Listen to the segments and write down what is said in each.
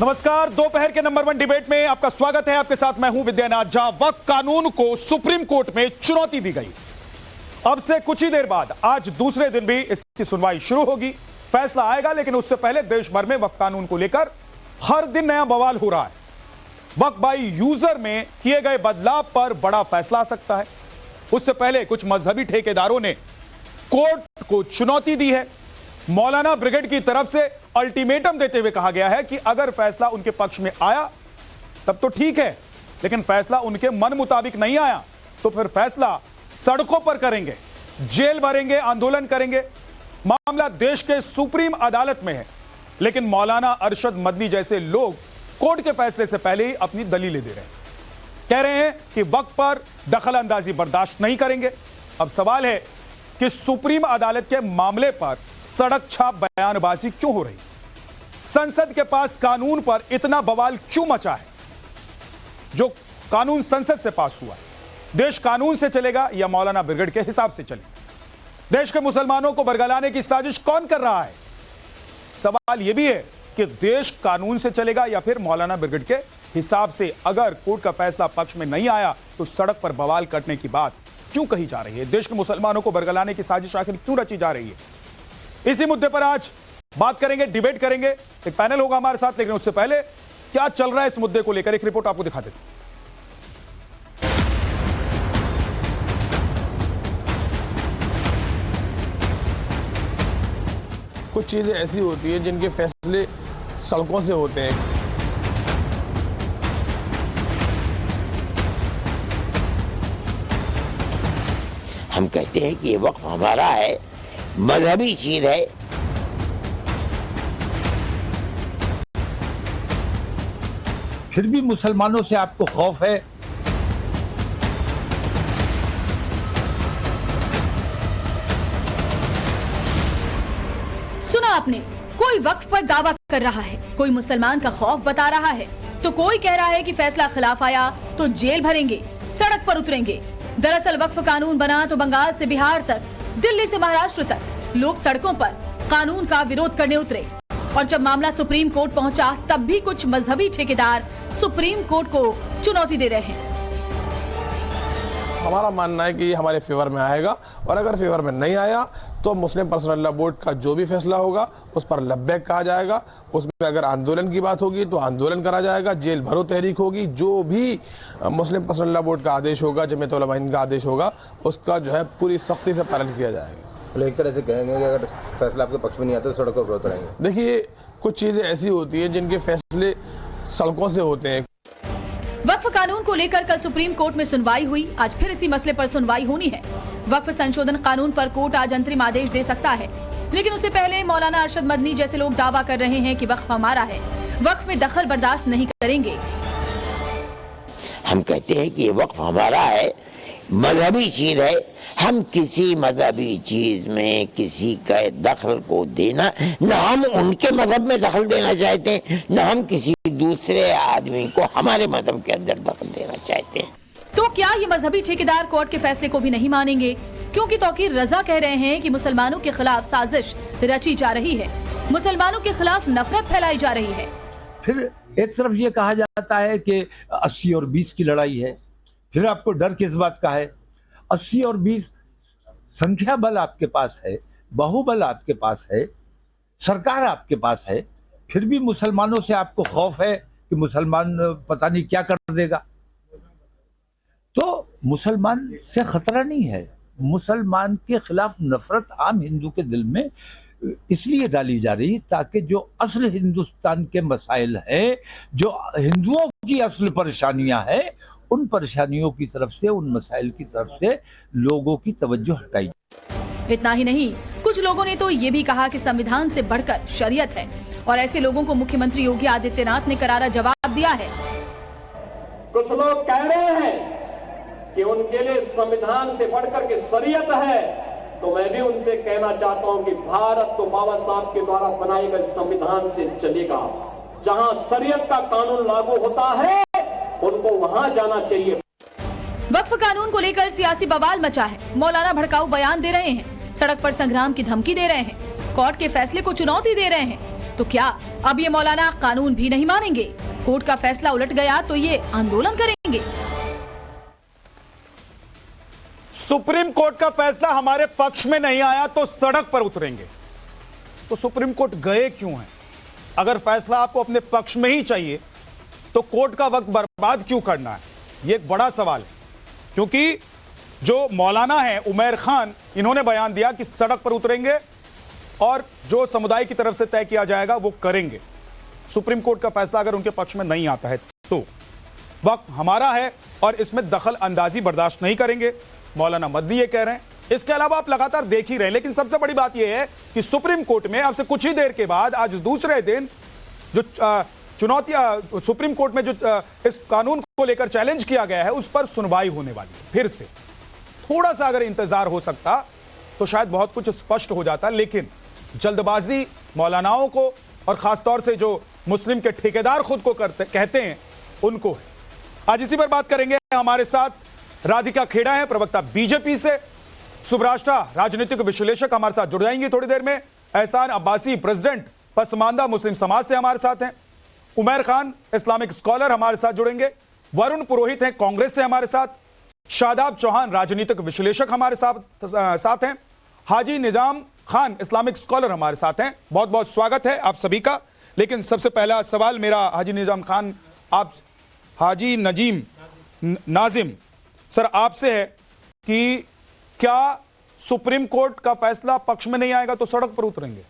नमस्कार, दोपहर के नंबर 1 डिबेट में आपका स्वागत है। आपके साथ मैं हूं विद्यानाथ झा। वक्फ कानून को सुप्रीम कोर्ट में चुनौती दी गई। अब से कुछ ही देर बाद आज दूसरे दिन भी इसकी सुनवाई शुरू होगी, फैसला आएगा। लेकिन उससे पहले देश भर में वक्फ कानून को लेकर हर दिन नया बवाल हो रहा है। वक्फ बाई यूजर में किए गए बदलाव पर बड़ा फैसला आ सकता है। उससे पहले कुछ मजहबी ठेकेदारों ने कोर्ट को चुनौती दी है। मौलाना ब्रिगेड की तरफ से अल्टीमेटम देते हुए कहा गया है कि अगर फैसला उनके पक्ष में आया तब तो ठीक है, लेकिन फैसला उनके मन मुताबिक नहीं आया तो फिर फैसला सड़कों पर करेंगे, जेल भरेंगे, आंदोलन करेंगे। मामला देश के सुप्रीम अदालत में है, लेकिन मौलाना अरशद मदनी जैसे लोग कोर्ट के फैसले से पहले ही अपनी दलीलें दे रहे हैं। कह रहे हैं कि वक्फ पर दखल अंदाजी बर्दाश्त नहीं करेंगे। अब सवाल है कि सुप्रीम अदालत के मामले पर सड़क छाप बयानबाजी क्यों हो रही? संसद के पास कानून पर इतना बवाल क्यों मचा है? जो कानून संसद से पास हुआ है, देश कानून से चलेगा या मौलाना ब्रिगेड के हिसाब से चलेगा? देश के मुसलमानों को बरगलाने की साजिश कौन कर रहा है? सवाल यह भी है कि देश कानून से चलेगा या फिर मौलाना ब्रिगेड के हिसाब से। अगर कोर्ट का फैसला पक्ष में नहीं आया तो सड़क पर बवाल करने की बात क्यों कही जा रही है? देश के मुसलमानों को बरगलाने की साजिश आखिर क्यों रची जा रही है? इसी मुद्दे पर आज बात करेंगे, डिबेट करेंगे। एक पैनल होगा हमारे साथ, लेकिन उससे पहले क्या चल रहा है इस मुद्दे को लेकर एक रिपोर्ट आपको दिखा देते हैं। कुछ चीजें ऐसी होती है जिनके फैसले सड़कों से होते हैं। हम कहते हैं कि ये वक्फ हमारा है, मजहबी चीज है। फिर भी मुसलमानों से आपको खौफ है। सुना आपने, कोई वक्फ पर दावा कर रहा है, कोई मुसलमान का खौफ बता रहा है, तो कोई कह रहा है कि फैसला खिलाफ आया तो जेल भरेंगे, सड़क पर उतरेंगे। दरअसल वक्फ कानून बना तो बंगाल से बिहार तक, दिल्ली से महाराष्ट्र तक लोग सड़कों पर कानून का विरोध करने उतरे। और जब मामला सुप्रीम कोर्ट पहुंचा तब भी कुछ मजहबी ठेकेदार सुप्रीम कोर्ट को चुनौती दे रहे हैं। हमारा मानना है कि ये हमारे फेवर में आएगा, और अगर फेवर में नहीं आया तो मुस्लिम पर्सनल लॉ बोर्ड का जो भी फैसला होगा उस पर लब्बैक कहा जाएगा। उसमें अगर आंदोलन की बात होगी तो आंदोलन करा जाएगा, जेल भरो तहरीक होगी। जो भी मुस्लिम पर्सनल लॉ बोर्ड का आदेश होगा, जमीयत उलमा हिंद का आदेश होगा, उसका जो है पूरी सख्ती से पालन किया जाएगा। एक तरह से कहेंगे कि अगर फैसला आपके पक्ष में नहीं आता तो सड़कों पर उतरेंगे। देखिए, कुछ चीजें ऐसी होती है जिनके फैसले सड़कों से होते हैं। वक्फ कानून को लेकर कल सुप्रीम कोर्ट में सुनवाई हुई। आज फिर इसी मसले पर सुनवाई होनी है। वक्फ संशोधन कानून पर कोर्ट आज अंतरिम आदेश दे सकता है, लेकिन उससे पहले मौलाना अरशद मदनी जैसे लोग दावा कर रहे हैं कि वक्फ हमारा है, वक्फ में दखल बर्दाश्त नहीं करेंगे। हम कहते हैं कि ये वक्फ हमारा है, मजहबी चीज है। हम किसी मजहबी चीज में किसी का दखल को देना, न हम उनके मजहब में दखल देना चाहते हैं, न हम किसी दूसरे आदमी को हमारे मजहब के अंदर दखल देना चाहते हैं। तो क्या ये मजहबी ठेकेदार कोर्ट के फैसले को भी नहीं मानेंगे? क्योंकि तौकीर रजा कह रहे हैं कि मुसलमानों के खिलाफ साजिश रची जा रही है, मुसलमानों के खिलाफ नफरत फैलाई जा रही है। फिर एक तरफ ये कहा जाता है कि 80 और 20 की लड़ाई है। फिर आपको डर किस बात का है? 80 और 20 संख्या बल आपके पास है, बाहुबल आपके पास है, सरकार आपके पास है। फिर भी मुसलमानों से आपको खौफ है कि मुसलमान पता नहीं क्या कर देगा। तो मुसलमान से खतरा नहीं है, मुसलमान के खिलाफ नफरत आम हिंदू के दिल में इसलिए डाली जा रही ताकि जो असल हिंदुस्तान के मसाइल हैं, जो हिंदुओं की असल परेशानियां हैं, उन परेशानियों की तरफ से, उन मसाइल की तरफ से लोगों की तवज्जो हटाई। इतना ही नहीं, कुछ लोगों ने तो ये भी कहा कि संविधान से बढ़कर शरीयत है, और ऐसे लोगों को मुख्यमंत्री योगी आदित्यनाथ ने करारा जवाब दिया है। कुछ लोग कह रहे हैं कि उनके लिए संविधान से बढ़कर के शरीयत है, तो मैं भी उनसे कहना चाहता हूं कि भारत तो बाबा साहब के द्वारा बनाए गए संविधान से चलेगा। जहां शरीयत का कानून लागू होता है उनको वहां जाना चाहिए। वक्फ कानून को लेकर सियासी बवाल मचा है। मौलाना भड़काऊ बयान दे रहे हैं, सड़क पर संग्राम की धमकी दे रहे हैं, कोर्ट के फैसले को चुनौती दे रहे हैं। तो क्या अब ये मौलाना कानून भी नहीं मानेंगे? कोर्ट का फैसला उलट गया तो ये आंदोलन करेंगे? सुप्रीम कोर्ट का फैसला हमारे पक्ष में नहीं आया तो सड़क पर उतरेंगे। तो सुप्रीम कोर्ट गए क्यों हैं? अगर फैसला आपको अपने पक्ष में ही चाहिए तो कोर्ट का वक्त बर्बाद क्यों करना है? यह एक बड़ा सवाल है, क्योंकि जो मौलाना है उमैर खान, इन्होंने बयान दिया कि सड़क पर उतरेंगे और जो समुदाय की तरफ से तय किया जाएगा वो करेंगे। सुप्रीम कोर्ट का फैसला अगर उनके पक्ष में नहीं आता है तो वक्त हमारा है और इसमें दखल अंदाजी बर्दाश्त नहीं करेंगे। मौलाना मदनी ये कह रहे हैं। इसके अलावा आप लगातार देख ही रहे हैं, लेकिन सबसे बड़ी बात यह है कि सुप्रीम कोर्ट में अब से कुछ ही देर के बाद आज दूसरे दिन जो चुनौतियां सुप्रीम कोर्ट में जो इस कानून को लेकर चैलेंज किया गया है उस पर सुनवाई होने वाली है। फिर से थोड़ा सा अगर इंतजार हो सकता तो शायद बहुत कुछ स्पष्ट हो जाता, लेकिन जल्दबाजी मौलानाओं को और खासतौर से जो मुस्लिम के ठेकेदार खुद को कहते हैं उनको है। आज इसी पर बात करेंगे। हमारे साथ राधिका खेड़ा है, प्रवक्ता बीजेपी से। सुब्राष्ट्रा राजनीतिक विश्लेषक हमारे साथ जुड़ जाएंगे थोड़ी देर में। एहसान अब्बासी प्रेसिडेंट पसमानदा मुस्लिम समाज से हमारे साथ हैं। उमैर खान इस्लामिक स्कॉलर हमारे साथ जुड़ेंगे। वरुण पुरोहित हैं कांग्रेस से हमारे साथ। शादाब चौहान राजनीतिक विश्लेषक हमारे साथ हैं। हाजी निजाम खान इस्लामिक स्कॉलर हमारे साथ हैं। बहुत बहुत स्वागत है आप सभी का। लेकिन सबसे पहला सवाल मेरा हाजी निजाम खान आप हाजी नाजिम सर आपसे है कि क्या सुप्रीम कोर्ट का फैसला पक्ष में नहीं आएगा तो सड़क पर उतरेंगे?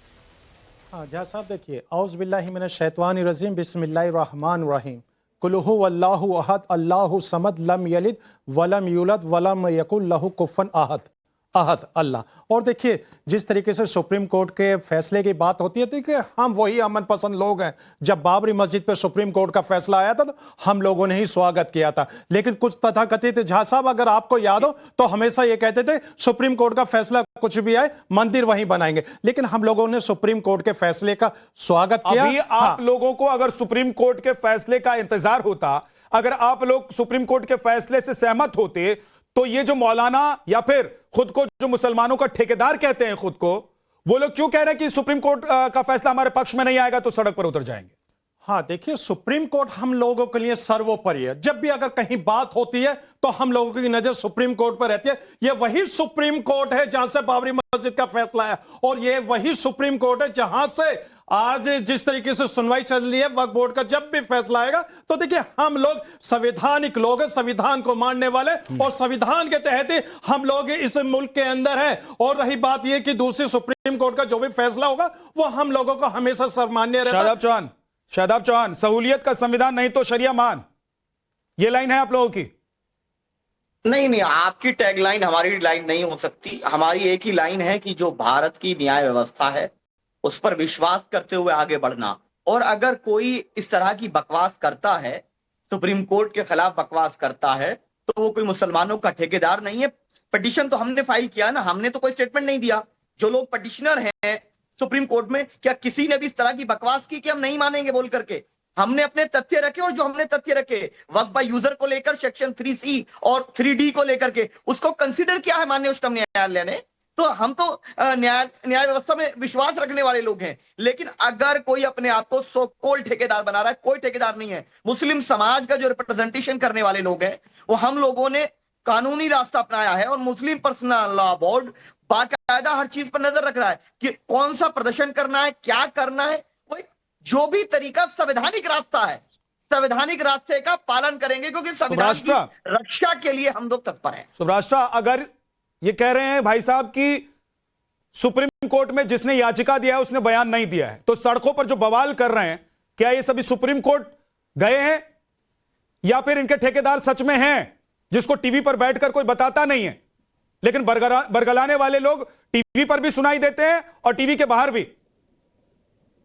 हाँ जहाँ साहब देखिए, औज़ बिल्लाहि मिनश शैतानिर रजीम, बिस्मिल्लाहिर रहमानिर रहीम। कुल हु वल्लाहु अहद अल्लाहु समद लम यलिद वलम यूलद वलम यकुल लहु कुफुवन अहद अल्लाह। और देखिए जिस तरीके से सुप्रीम कोर्ट के फैसले की बात होती है, देखिए हम वही अमन पसंद लोग हैं। जब बाबरी मस्जिद पर सुप्रीम कोर्ट का फैसला आया था तो हम लोगों ने ही स्वागत किया था। लेकिन कुछ तथाकथित झा साहब, अगर आपको याद हो तो हमेशा ये कहते थे सुप्रीम कोर्ट का फैसला कुछ भी आए मंदिर वहीं बनाएंगे। लेकिन हम लोगों ने सुप्रीम कोर्ट के फैसले का स्वागत किया। अभी आप लोगों को अगर सुप्रीम कोर्ट के फैसले का इंतजार होता, अगर आप लोग सुप्रीम कोर्ट के फैसले से सहमत होते, तो ये जो मौलाना या फिर खुद को जो मुसलमानों का ठेकेदार कहते हैं खुद को, वो लोग क्यों कह रहे हैं कि सुप्रीम कोर्ट का फैसला हमारे पक्ष में नहीं आएगा तो सड़क पर उतर जाएंगे? हाँ देखिए, सुप्रीम कोर्ट हम लोगों के लिए सर्वोपरि है। जब भी अगर कहीं बात होती है तो हम लोगों की नजर सुप्रीम कोर्ट पर रहती है। यह वही सुप्रीम कोर्ट है जहां से बाबरी मस्जिद का फैसला है, और यह वही सुप्रीम कोर्ट है जहां से आज जिस तरीके से सुनवाई चल रही है वक्फ बोर्ड का। जब भी फैसला आएगा तो देखिए हम लोग संवैधानिक लोग हैं, संविधान को मानने वाले, और संविधान के तहत ही हम लोग इस मुल्क के अंदर हैं। और रही बात यह कि दूसरी सुप्रीम कोर्ट का जो भी फैसला होगा वो हम लोगों को हमेशा सर्वमान्य रहता है। शादाब चौहान, सहूलियत का संविधान नहीं तो शरिया मान, ये लाइन है आप लोगों की? नहीं, आपकी टैगलाइन हमारी लाइन नहीं हो सकती। हमारी एक ही लाइन है कि जो भारत की न्याय व्यवस्था है उस पर विश्वास करते हुए आगे बढ़ना। और अगर कोई इस तरह की बकवास करता है, सुप्रीम कोर्ट के खिलाफ बकवास करता है, तो वो कोई मुसलमानों का ठेकेदार नहीं है। पिटीशन तो हमने फाइल किया ना, हमने तो कोई स्टेटमेंट नहीं दिया। जो लोग पिटिशनर हैं सुप्रीम कोर्ट में, क्या किसी ने भी इस तरह की बकवास की कि हम नहीं मानेंगे बोल करके? हमने अपने तथ्य रखे, और जो हमने तथ्य रखे वक्फ बाय यूजर को लेकर सेक्शन 3C और 3D को लेकर के, उसको कंसीडर किया है माननीय उच्चतम न्यायालय ने। तो हम तो न्याय व्यवस्था में विश्वास रखने वाले लोग हैं। लेकिन अगर कोई अपने आप को सो कॉल्ड ठेकेदार बना रहा है, कोई ठेकेदार नहीं है। मुस्लिम समाज का जो रिप्रेजेंटेशन करने वाले लोग हैं वो हम लोगों ने कानूनी रास्ता अपनाया है, और मुस्लिम पर्सनल लॉ बोर्ड बाकायदा हर चीज पर नजर रख रहा है कि कौन सा प्रदर्शन करना है, क्या करना है। वो जो भी तरीका संवैधानिक रास्ता है, संवैधानिक रास्ते का पालन करेंगे, क्योंकि संविधान की रक्षा के लिए हम लोग तत्पर हैं। सुब्राष्ट्रा, अगर ये कह रहे हैं भाई साहब कि सुप्रीम कोर्ट में जिसने याचिका दिया है उसने बयान नहीं दिया है, तो सड़कों पर जो बवाल कर रहे हैं, क्या ये सभी सुप्रीम कोर्ट गए हैं या फिर इनके ठेकेदार सच में हैं जिसको टीवी पर बैठकर कोई बताता नहीं है, लेकिन बरगलाने वाले लोग टीवी पर भी सुनाई देते हैं और टीवी के बाहर भी?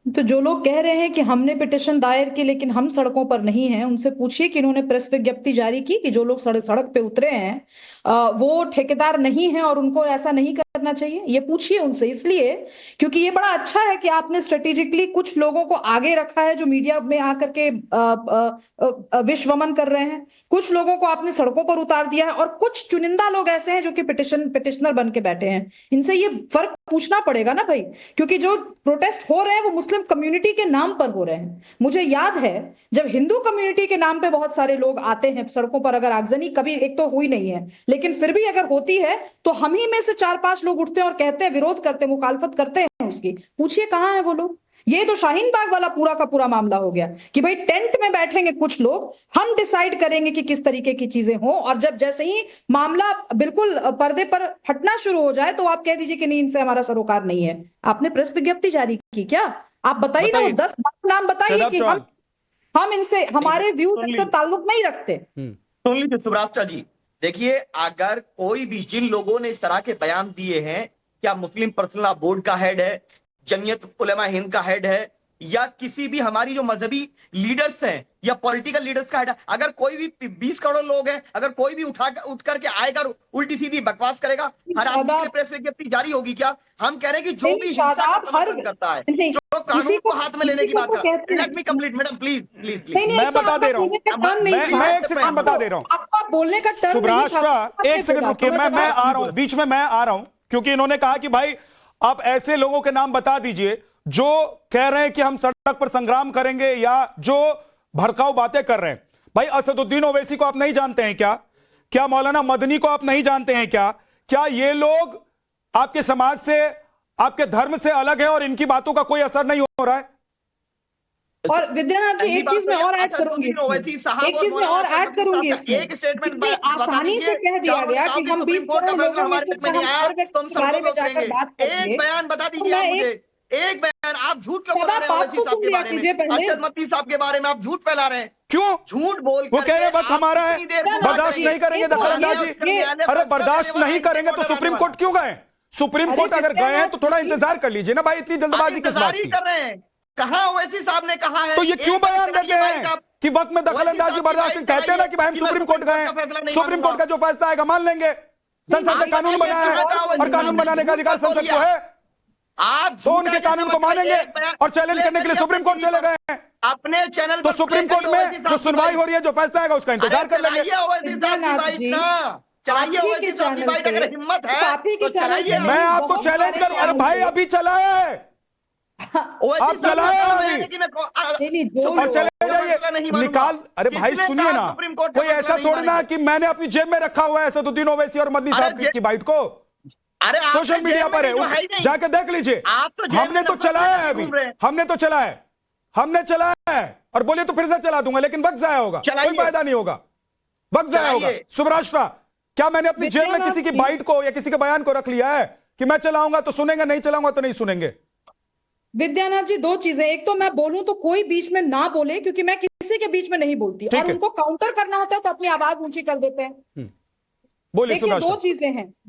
तो जो लोग कह रहे हैं कि हमने पिटीशन दायर की लेकिन हम सड़कों पर नहीं हैं, उनसे पूछिए कि इन्होंने प्रेस विज्ञप्ति जारी की कि जो लोग सड़क पे उतरे हैं वो ठेकेदार नहीं हैं और उनको ऐसा नहीं करना चाहिए? ये पूछिए उनसे, इसलिए क्योंकि ये बड़ा अच्छा है कि आपने स्ट्रेटेजिकली कुछ लोगों को आगे रखा है जो मीडिया में आकर के विश्वमन कर रहे हैं, कुछ लोगों को आपने सड़कों पर उतार दिया है, और कुछ चुनिंदा लोग ऐसे हैं जो कि पिटिशनर बन के बैठे हैं। इनसे ये फर्क पूछना पड़ेगा ना भाई, क्योंकि जो प्रोटेस्ट हो रहे हैं वो मुस्लिम कम्युनिटी के नाम पर हो रहे हैं। मुझे याद है जब हिंदू कम्युनिटी के नाम पे बहुत सारे लोग आते हैं सड़कों पर, अगर आगजनी कभी एक तो हुई नहीं है, लेकिन फिर भी अगर होती है तो हम ही में से 4-5 लोग उठते हैं और कहते हैं, विरोध करते हैं, मुखालफत करते हैं उसकी। पूछिए कहां है वो लोग? ये तो शाहीन बाग वाला पूरा का पूरा मामला हो गया कि भाई टेंट में बैठेंगे कुछ लोग, हम डिसाइड करेंगे कि किस तरीके की चीजें हो, और जब जैसे ही मामला बिल्कुल पर्दे पर फटना शुरू हो जाए तो आप कह दीजिए कि नहीं, इनसे हमारा सरोकार नहीं है। आपने प्रेस विज्ञप्ति जारी की क्या? आप बताइए ना, 10 नाम बताइए कि हम इनसे, हमारे व्यू से ताल्लुक नहीं रखते। सुन लीजिए सुब्रास्टा जी, देखिए अगर कोई भी, जिन लोगों ने इस तरह के बयान दिए हैं, क्या मुस्लिम पर्सनल लॉ बोर्ड का हेड है, जमीयत उलेमा हिंद का हेड है, या किसी भी हमारी जो मजहबी लीडर्स हैं या पॉलिटिकल लीडर्स का हेड है, अगर कोई भी 20 करोड़ लोग हैं, अगर कोई भी उठ करके आएगा उल्टी सीधी बकवास करेगा, हर आदमी के लिए प्रेस विज्ञप्ति जारी होगी क्या? हम कह रहे हैं कि जो भी हिंसा का समर्थन करता है, जो कानून को हाथ में लेने की बात करता है, let me complete madam, please मैं बता दे रहा हूँ, मैं 1 सेकंड बता दे रहा हूँ। आपका बोलने का टर्न सुब्राष्ट्र 1 सेकंड रुकिए, मैं आ रहा हूं, बीच में मैं आ रहा हूं, क्योंकि इन्होंने कहा कि भाई आप ऐसे लोगों के नाम बता दीजिए जो कह रहे हैं कि हम सड़क पर संग्राम करेंगे या जो भड़काऊ बातें कर रहे हैं। भाई असदुद्दीन ओवैसी को आप नहीं जानते हैं क्या? क्या मौलाना मदनी को आप नहीं जानते हैं क्या? क्या ये लोग आपके समाज से, आपके धर्म से अलग है और इनकी बातों का कोई असर नहीं हो रहा है? और विद्यानाथ जी एक चीज में और ऐड करूंगी, एक चीज में और ऐड करूंगी, एक स्टेटमेंट इतनी आसानी से कह दिया गया कि हम 20 करोड़ लोगों में से हम हर व्यक्ति के बारे में जाकर बात करेंगे। एक बयान बता दीजिए मुझे, एक बयान। आप झूठ क्यों फैला रहे हैं ओवैसी साहब के बारे में, अरशद मती साहब के बारे में आप झूठ फैला रहे हैं? क्यों झूठ बोल? वो कह रहे वक्त हमारा है, बर्दाश्त नहीं करेंगे दखलंदाजी। अरे बर्दाश्त नहीं करेंगे तो सुप्रीम कोर्ट क्यों गए? सुप्रीम कोर्ट अगर गए हैं तो थोड़ा इंतजार कर लीजिए ना भाई, इतनी जल्दबाजी किस बात की? कर रहे हैं? कहां ओवैसी साहब ने कहा है? तो ये क्यों बयान देते हैं कि वक्त में दखलंदाजी बर्दाश्त नहीं? कहते हैं ना कि भाई हम सुप्रीम कोर्ट गए, सुप्रीम कोर्ट का जो फैसला आएगा मान लेंगे। संसद ने कानून बनाया है और कानून बनाने का अधिकार संसद को है, आप तो उनके कानून को मानेंगे और चैलेंज करने के लिए सुप्रीम कोर्ट चले गए हैं। अपने चैनल तो सुप्रीम कोर्ट में जो सुनवाई हो रही है, जो फैसला आएगा उसका इंतजार कर लेंगे। अगर हिम्मत है तो चलाइए। मैं आपको चैलेंज करूं? अरे भाई अभी चला है, आप चलाए अभी और चले जाइए, निकाल। अरे भाई सुनिए ना, कोई ऐसा थोड़ी ना कि मैंने अपनी जेब में रखा हुआ है असदुद्दीन ओवैसी और मदनी साहब की बाइट को। अरे सोशल मीडिया पर है, जाके देख लीजिए। हमने तो चलाया है अभी, हमने तो चलाया है और बोले तो फिर से चला दूंगा, लेकिन वक्त जाया होगा, कोई फायदा नहीं होगा, वक्त जाया होगा। सुब्राष्ट्र, क्या मैंने अपनी जेब में किसी की बाइट को या किसी के बयान को रख लिया है कि मैं चलाऊंगा तो सुनेंगे, नहीं चलाऊंगा तो नहीं सुनेंगे? विद्यानाथ जी दो चीजें, एक तो मैं बोलूं तो कोई बीच में ना बोले, क्योंकि मैं किसी के बीच में नहीं बोलती, और उनको काउंटर करना होता है तो अपनी आवाज ऊंची कर देते हैं। देखिए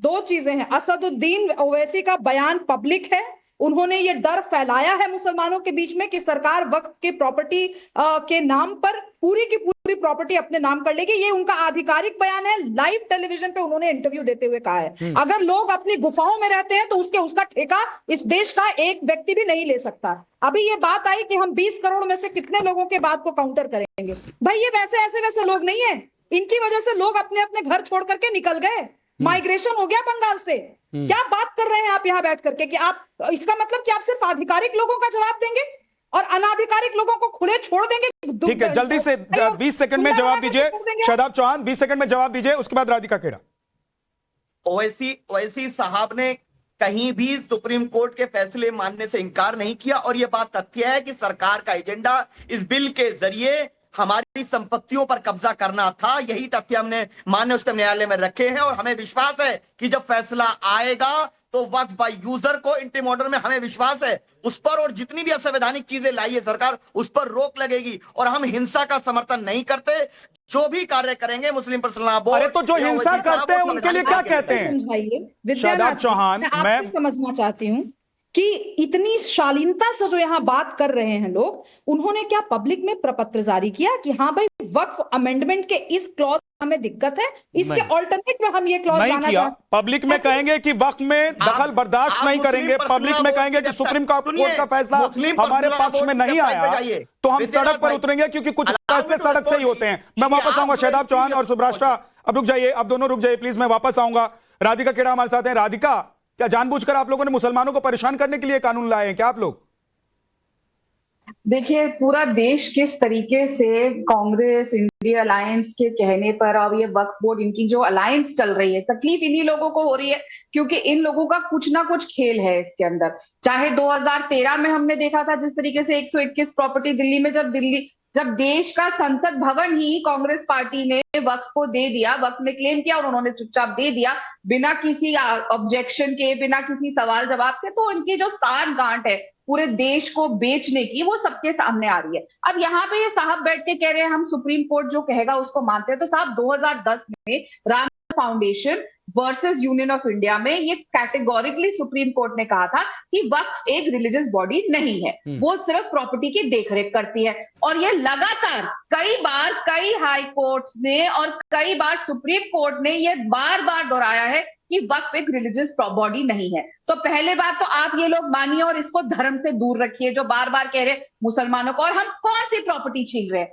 दो चीजें हैं। असदुद्दीन ओवैसी का बयान पब्लिक है, उन्होंने ये डर फैलाया है मुसलमानों के बीच में कि सरकार वक्फ के प्रॉपर्टी के नाम पर पूरी की पूरी प्रॉपर्टी अपने नाम कर लेगी। ये उनका आधिकारिक बयान है, लाइव टेलीविजन पे उन्होंने इंटरव्यू देते हुए कहा है। अगर लोग अपनी गुफाओं में रहते हैं तो उसका ठेका इस देश का एक व्यक्ति भी नहीं ले सकता। अभी ये बात आई कि हम 20 करोड़ में से कितने लोगों के बात को काउंटर करेंगे। भाई ये वैसे लोग नहीं है, इनकी वजह से लोग अपने अपने घर छोड़ करके निकल गए, माइग्रेशन हो गया बंगाल से। क्या बात कर रहे हैं आप यहाँ बैठ करके कि आप, इसका मतलब कि आप सिर्फ आधिकारिक लोगों का जवाब देंगे और अनाधिकारिक लोगों को खुले छोड़ देंगे? ठीक है, जल्दी से 20 सेकंड में जवाब दीजिए शादाब चौहान, 20 सेकंड में जवाब दीजिए, उसके बाद राधिका खेड़ा। ओवैसी साहब ने कहीं भी सुप्रीम कोर्ट के फैसले मानने से इनकार नहीं किया, और यह बात तथ्य है कि सरकार का एजेंडा इस बिल के जरिए हमारी संपत्तियों पर कब्जा करना था। यही तथ्य हमने माननीय उच्चतम न्यायालय में रखे हैं, और हमें विश्वास है कि जब फैसला आएगा तो वक्फ बाय यूजर को इंटीम ऑर्डर में हमें विश्वास है उस पर, और जितनी भी असंवैधानिक चीजें लाई है सरकार उस पर रोक लगेगी। और हम हिंसा का समर्थन नहीं करते, जो भी कार्य करेंगे मुस्लिम पर्सनल लॉ बोर्ड। अरे तो जो हिंसा करते हैं उनके लिए क्या कहते हैं? समझाइए शादाब चौहान, मैं समझना चाहती हूँ कि इतनी शालीनता से जो यहाँ बात कर रहे हैं लोग, उन्होंने क्या पब्लिक में प्रपत्र जारी किया कि हाँ भाई वक्फ अमेंडमेंट के इस क्लॉज हमें दिक्कत है, इसके ऑल्टरनेट में हम ये क्लॉज नहीं लाना किया। चाहते पब्लिक में कहेंगे कि वक्त में दखल बर्दाश्त नहीं करेंगे, पब्लिक में कहेंगे कि सुप्रीम कोर्ट का फैसला हमारे पक्ष में नहीं आया तो हम सड़क पर उतरेंगे, क्योंकि कुछ फैसले सड़क से ही होते हैं। मैं वापस आऊंगा, शहदाब चौहान और सुब्राष्ट्रा अब रुक जाइए, अब दोनों रुक जाइए प्लीज, मैं वापस आऊंगा। राधिका खेड़ा हमारे साथ हैं। राधिका, क्या जानबूझकर आप लोगों ने मुसलमानों को परेशान करने के लिए कानून लाए हैं क्या आप लोग? देखिए, पूरा देश किस तरीके से कांग्रेस इंडिया अलायंस के कहने पर अब ये वक्फ बोर्ड, इनकी जो अलायंस चल रही है, तकलीफ इन्हीं लोगों को हो रही है क्योंकि इन लोगों का कुछ ना कुछ खेल है इसके अंदर। चाहे 2013 में हमने देखा था जिस तरीके से 121 प्रॉपर्टी दिल्ली में, जब देश का संसद भवन ही कांग्रेस पार्टी ने वक्फ को दे दिया, वक्फ ने क्लेम किया और उन्होंने चुपचाप दे दिया बिना किसी ऑब्जेक्शन के, बिना किसी सवाल जवाब के, तो उनकी जो साठ गांठ है पूरे देश को बेचने की, वो सबके सामने आ रही है। अब यहाँ पे ये साहब बैठ के कह रहे हैं हम सुप्रीम कोर्ट जो कहेगा उसको मानते हैं, तो साहब 2010 में Ram foundation versus union of India में ये कैटेगोरिकली सुप्रीम कोर्ट ने कहा था कि वक्फ एक रिलीजियस बॉडी नहीं है, वो सिर्फ प्रॉपर्टी की देखरेख करती है। और ये लगातार कई बार कई हाई कोर्ट्स ने और कई बार सुप्रीम कोर्ट ने ये बार बार दोहराया है कि वक्फ एक रिलीजियस बॉडी नहीं है। तो पहले बात तो आप ये लोग मानिए और इसको धर्म से दूर रखिए, जो बार बार कह रहे मुसलमानों को, और हम कौन सी प्रॉपर्टी छीन रहे हैं?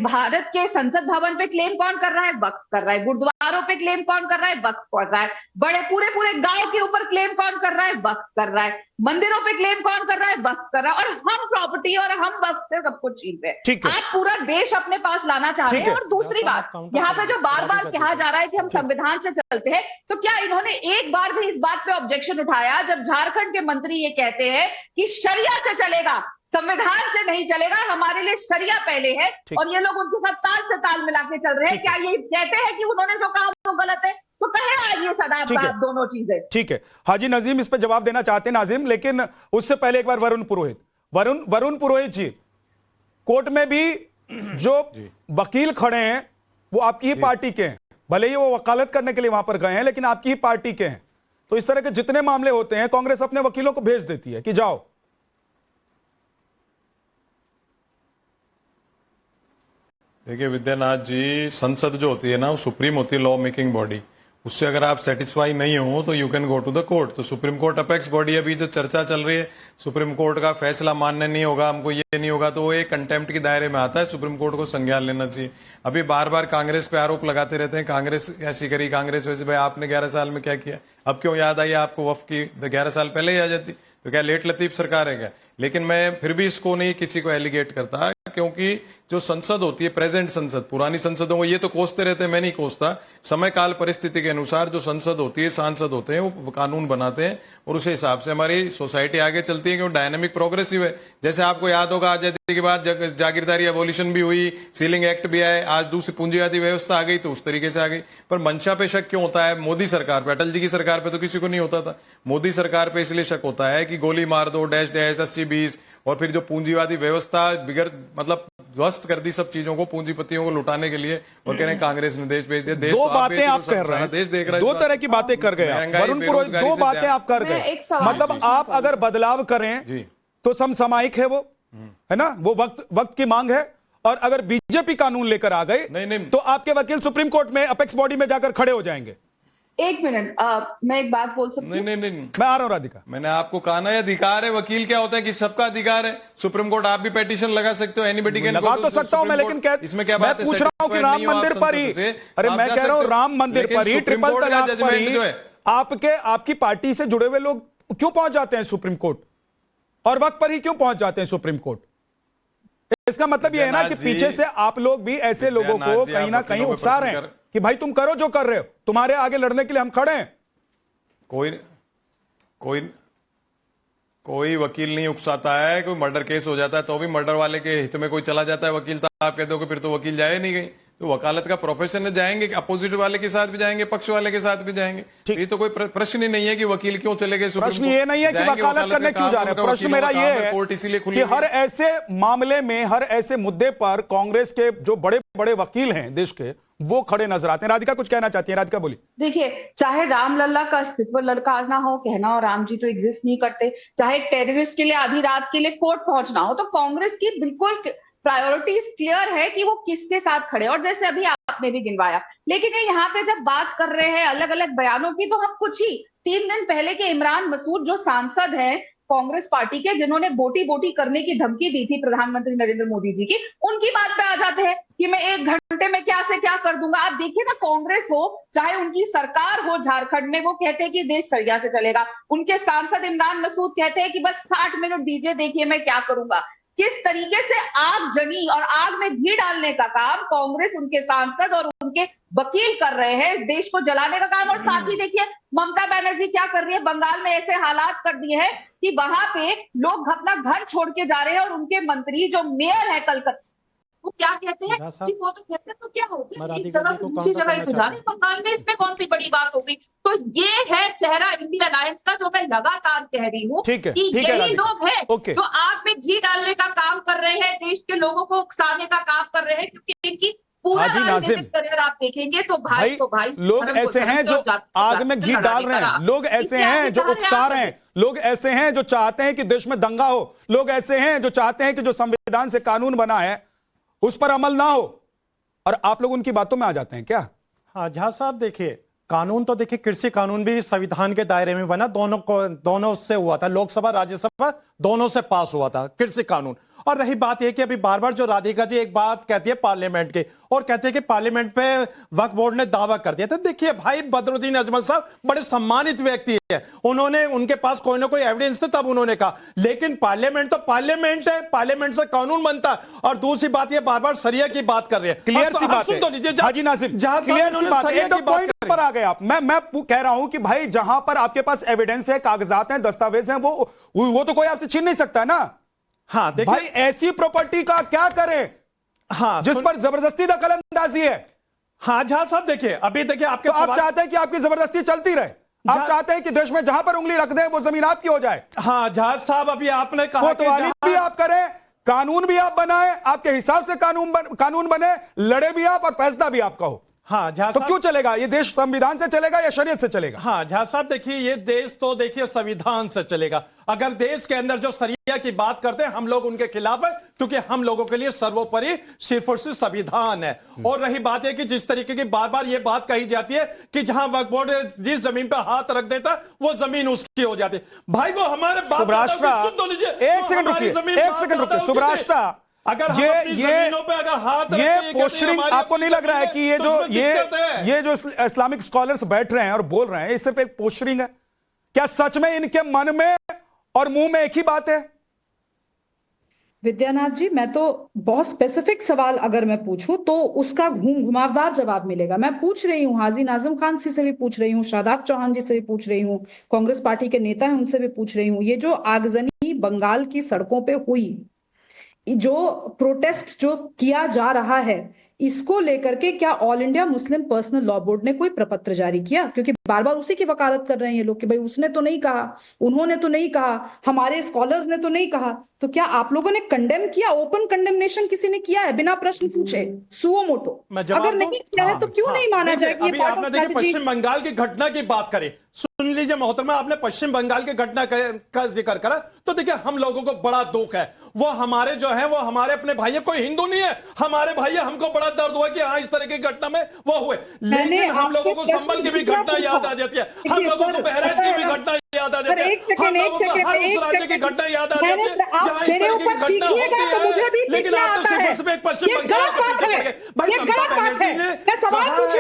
भारत के संसद भवन पे क्लेम कौन कर रहा है? वक्फ कर रहा है। गुरुद्वारों पे क्लेम कौन कर रहा है? वक्फ कर रहा है। बड़े पूरे गांव के ऊपर क्लेम कौन कर रहा है? वक्फ कर रहा है। मंदिरों पे क्लेम कौन कर रहा है? वक्फ कर रहा है। और हम प्रॉपर्टी और हम वक्फ से सब कुछ छीन रहे हैं। आप पूरा देश अपने पास लाना चाह रहे हैं। और दूसरी बात, यहाँ पे जो बार बार कहा जा रहा है कि हम संविधान से चलते हैं, तो क्या इन्होंने एक बार भी इस बात पे ऑब्जेक्शन उठाया जब झारखंड के मंत्री ये कहते हैं कि शरिया से चलेगा, संविधान से नहीं चलेगा, हमारे लिए शरिया पहले है, और ये लोग उनके साथ ताल से ताल मिला के चल रहे हैं? क्या ये कहते हैं कि उन्होंने जो कहा वो गलत है? तो कहे आज ये सदा दोनों चीजें। ठीक है, हाजी नजीम इस पे जवाब देना चाहते हैं नाजिम, लेकिन उससे पहले एक बार वरुण पुरोहित जी, कोर्ट में भी जो वकील खड़े हैं वो आपकी ही पार्टी के हैं, भले ही वो वकालत करने के लिए वहां पर गए हैं, लेकिन आपकी ही पार्टी के हैं। तो इस तरह के जितने मामले होते हैं कांग्रेस अपने वकीलों को भेज देती है कि जाओ। देखिए विद्यानाथ जी, संसद जो होती है ना वो सुप्रीम होती है, लॉ मेकिंग बॉडी। उससे अगर आप सेटिस्फाई नहीं हो तो you can go to the court. तो सुप्रीम कोर्ट अपेक्स बॉडी, अभी जो चर्चा चल रही है सुप्रीम कोर्ट का फैसला मान्य नहीं होगा, हमको ये नहीं होगा, तो वो एक कंटेम्प्ट के दायरे में आता है। सुप्रीम कोर्ट को संज्ञान लेना चाहिए। अभी बार बार कांग्रेस पे आरोप लगाते रहते हैं, कांग्रेस ऐसी करी, कांग्रेस वैसे। भाई आपने 11 साल में क्या किया? अब क्यों याद आई आपको वक्फ की? 11 साल पहले ही आ जाती। तो क्या लेट लतीफ सरकार है क्या? लेकिन मैं फिर भी इसको नहीं किसी को एलिगेट करता, क्योंकि जो संसद होती है, प्रेजेंट संसद, पुरानी संसदों को ये तो कोसते रहते हैं, मैं नहीं कोसता। समय काल परिस्थिति के अनुसार जो संसद होती है, सांसद होते हैं, वो कानून बनाते हैं और उस हिसाब से हमारी सोसाइटी आगे चलती है, क्योंकि डायनामिक प्रोग्रेसिव है। जैसे आपको याद होगा आजादी के बाद जागीरदारी एबोलिशन भी हुई, सीलिंग एक्ट भी आए, आज दूसरी पूंजीवादी व्यवस्था आ गई, तो उस तरीके से आ गई। पर मंशा पे शक क्यों होता है? मोदी सरकार पे, अटल जी की सरकार पे तो किसी को नहीं होता था, मोदी सरकार पे इसलिए शक होता है कि गोली मार दो, डैश डैश 80-20, और फिर जो पूंजीवादी व्यवस्था बिगड़ मतलब ध्वस्त कर दी सब चीजों को, पूंजीपतियों को लुटाने के लिए, और कह रहे हैं कांग्रेस ने देश भेज दिया। देश दो बातें आप कर रहे हैं, देश देख रहा है, दो तरह की बातें कर गए वरुण पुरोहित, दो बातें आप कर गए। मतलब आप अगर बदलाव करें तो समसामयिक है वो, है ना, वो वक्त की मांग है, और अगर बीजेपी कानून लेकर आ गए तो आपके वकील सुप्रीम कोर्ट में अपेक्स बॉडी में जाकर खड़े हो जाएंगे। एक मिनट, मैं एक बात बोल सकती हूँ? नहीं, मैं आ रहा हूँ राधिका। मैंने आपको कहा ना, अधिकार है, वकील क्या होता है कि सबका अधिकार है। सुप्रीम कोर्ट आप भी पेटिशन लगा सकते हो, एनीबॉडी कैन लगा तो सकता हूं मैं, लेकिन इसमें क्या बात है? मैं पूछ रहा हूं कि राम मंदिर पर ही, अरे मैं कह रहा हूं राम मंदिर पर ही, ट्रिपल तलाक पर ही आपकी पार्टी से जुड़े हुए लोग क्यों पहुंच जाते हैं सुप्रीम कोर्ट, और वक्त पर ही क्यों पहुंच जाते हैं सुप्रीम कोर्ट? इसका मतलब यह है ना कि पीछे से आप लोग भी ऐसे लोगों को कहीं ना कहीं उकसा रहे हैं कि भाई तुम करो जो कर रहे हो, तुम्हारे आगे लड़ने के लिए हम खड़े हैं। कोई वकील नहीं उकसाता है। कोई मर्डर केस हो जाता है तो भी मर्डर वाले के हित में कोई चला जाता है वकील, तो आप कहते हो कि फिर तो वकील जाए नहीं गई। तो वकालत का प्रोफेशन है, जाएंगे, अपोजिट वाले के साथ भी जाएंगे, पक्ष वाले के साथ भी जाएंगे। ये तो कोई प्रश्न ही नहीं है कि वकील क्यों चले गए। प्रश्न ये नहीं है कि वकालत करने क्यों जा रहे हैं, प्रश्न मेरा ये है कोर्ट इसीलिए खुली कि हर ऐसे मामले में, हर ऐसे मुद्दे पर कांग्रेस के जो बड़े बड़े वकील हैं देश के, वो खड़े नजर आते हैं। राधिका कुछ कहना चाहती है, राधिका बोली। देखिए, चाहे रामलला का अस्तित्व ललकारना हो, कहना और राम जी तो एग्जिस्ट नहीं करते, चाहे टेररिस्ट के लिए आधी रात के लिए कोर्ट पहुंचना हो, तो कांग्रेस की बिल्कुल प्रायोरिटीज क्लियर है कि वो किसके साथ खड़े। और जैसे अभी आपने भी गिनवाया। लेकिन ये यहाँ पे जब बात कर रहे हैं अलग अलग बयानों की, तो हम कुछ ही 3 दिन पहले के इमरान मसूद जो सांसद हैं कांग्रेस पार्टी के, जिन्होंने बोटी बोटी करने की धमकी दी थी प्रधानमंत्री नरेंद्र मोदी जी की, उनकी बात पे आ जाते हैं कि मैं 1 घंटे में क्या से क्या कर दूंगा। आप देखिए ना, कांग्रेस हो चाहे उनकी सरकार हो झारखंड में, वो कहते हैं कि देश सरिया से चलेगा। उनके सांसद इमरान मसूद कहते हैं कि बस 60 मिनट दीजिए, देखिए मैं क्या करूंगा। किस तरीके से आगजनी और आग में घी डालने का काम कांग्रेस, उनके सांसद और उनके वकील कर रहे हैं, इस देश को जलाने का काम। और साथ ही देखिए ममता बनर्जी क्या कर रही है, बंगाल में ऐसे हालात कर दिए हैं कि वहां पे लोग अपना घर छोड़ के जा रहे हैं, और उनके मंत्री जो मेयर है कलकत्ता, वो क्या कहते हैं जी, वो तो कहते हैं तो क्या हो गया, एक जगह से दूसरी जगह तो जाने बंगाल में, इसमें कौन सी बड़ी बात होगी। तो ये है चेहरा इंडिया अलायंस का, जो मैं लगातार कह रही हूँ कि यही लोग हैं जो आग में घी डालने का काम कर रहे हैं, देश के लोगों को उकसाने का काम कर रहे हैं, क्योंकि इनकी पूरा करियर आप देखेंगे तो भाई लोग ऐसे हैं जो आग में घी डाल रहे हैं, लोग ऐसे हैं जो उकसा रहे हैं, लोग ऐसे हैं जो चाहते हैं कि देश में दंगा हो, लोग ऐसे हैं जो चाहते हैं कि जो संविधान से कानून बना है उस पर अमल ना हो, और आप लोग उनकी बातों में आ जाते हैं क्या? हाँ झा साहब, देखिए कानून तो देखिए, कृषि कानून भी संविधान के दायरे में बना, दोनों से हुआ था, लोकसभा राज्यसभा दोनों से पास हुआ था कृषि कानून। और रही बात यह कि अभी बार बार जो राधिका जी एक बात कहती है पार्लियामेंट के, और कहते हैं कि पार्लियामेंट पे वक्फ बोर्ड ने दावा कर दिया। तो देखिए भाई, बदरुद्दीन अजमल साहब बड़े सम्मानित व्यक्ति है, उन्होंने, उनके पास कोई ना कोई एविडेंस थे तब उन्होंने कहा, लेकिन पार्लियामेंट तो पार्लियामेंट है, पार्लियामेंट से कानून बनता है। और दूसरी बात ये बार बार सरिया की बात कर रहे हैं, क्लियर सी बात है। तो लीजिए हाजी नाजिम, क्लियर सी बात है, एकदम पॉइंट पर आ गए आप। मैं कह रहा हूं कि भाई जहां पर आपके पास एविडेंस है, कागजात हैं, दस्तावेज हैं, वो तो कोई आपसे छीन नहीं सकता ना। हाँ भाई, ऐसी प्रॉपर्टी का क्या करें हाँ जिस पर जबरदस्ती दखलंदाजी है? हाँ झा साहब, देखिए अभी देखिए आपके तो आप चाहते हैं कि आपकी जबरदस्ती चलती रहे, आप चाहते हैं कि देश में जहां पर उंगली रख दें वो जमीन आपकी हो जाए। हाँ झा साहब, अभी आपने कहा कोतवाली भी आप करें, कानून भी आप बनाए, आपके हिसाब से कानून बने, लड़े भी आप और फैसला भी आपका हो। हाँ झा तो क्यों चलेगा ये देश? संविधान से चलेगा या शरीयत से चलेगा? हाँ झा साहब, देखिए ये देश तो देखिए संविधान से चलेगा। अगर देश के अंदर जो शरिया की बात करते हैं, हम लोग उनके खिलाफ है, क्योंकि हम लोगों के लिए सर्वोपरि सिर्फ और सिर्फ संविधान है। और रही बात है कि जिस तरीके की बार बार ये बात कही जाती है कि जहां वक्फ बोर्ड जिस जमीन पर हाथ रख देता वो जमीन उसकी हो जाती है। भाई वो हमारे एक सेकंड रुकिए सुब्राष्ट्रा, अगर ये पोस्टरिंग आपको नहीं लग रहा है कि ये जो इस्लामिक स्कॉलर्स बैठ रहे हैं और बोल रहे हैं, ये सिर्फ एक पोस्टरिंग है? क्या सच में इनके मन में और मुंह में एक ही बात है? विद्यानाथ जी, मैं तो बहुत स्पेसिफिक सवाल अगर मैं पूछूं तो उसका घुमावदार जवाब मिलेगा। मैं पूछ रही हूँ, हाजी नाजिम खान से भी पूछ रही हूँ, शादाब चौहान जी से भी पूछ रही हूँ, कांग्रेस पार्टी के नेता हैं उनसे भी पूछ रही हूँ। ये जो आगजनी बंगाल की सड़कों पे हुई, जो प्रोटेस्ट जो किया जा रहा है, इसको लेकर के क्या all India Muslim personal law board ने कोई प्रपत्र जारी किया? क्योंकि बार बार उसी की वकालत कर रहे हैं ये लोग कि भाई उसने तो नहीं कहा, उन्होंने तो नहीं कहा, हमारे स्कॉलर्स ने तो नहीं कहा। तो क्या आप लोगों ने कंडेम किया? ओपन कंडेमनेशन किसी ने किया है बिना प्रश्न पूछे, सुओ मोटो? अगर नहीं किया है तो क्यों नहीं माना जाए कि ये पार्ट ऑफ स्ट्रेटजी? पश्चिम बंगाल की घटना की बात करें, सुन लीजिए मोहतरमा, आपने पश्चिम बंगाल की घटना का जिक्र करा, तो देखिए हम लोगों को बड़ा दुख है। वो हमारे जो है वो हमारे अपने भाई है, कोई हिंदू नहीं है, हमारे भाई है। हमको बड़ा दर्द हुआ कि हाँ इस तरह की घटना में वो हुए, लेकिन हम लोगों को संभल की भी घटना याद आ जाती है, हम लोगों को बहराइच की भी घटना याद आ जाती है, हम लोगों को हर उस राज्य की घटना याद आ जाती है जहां इस तरह की घटना होती है। लेकिन आप तो सिर्फ एक पश्चिम बंगाल के पीछे पड़ गए। भाई ममता बनर्जी ने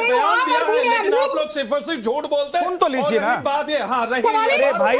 बयान दिया है, लेकिन आप लोग सिर्फ और सिर्फ झूठ बोलते हैं। सुन तो लीजिए ना बात ये, हाँ रही, अरे भाई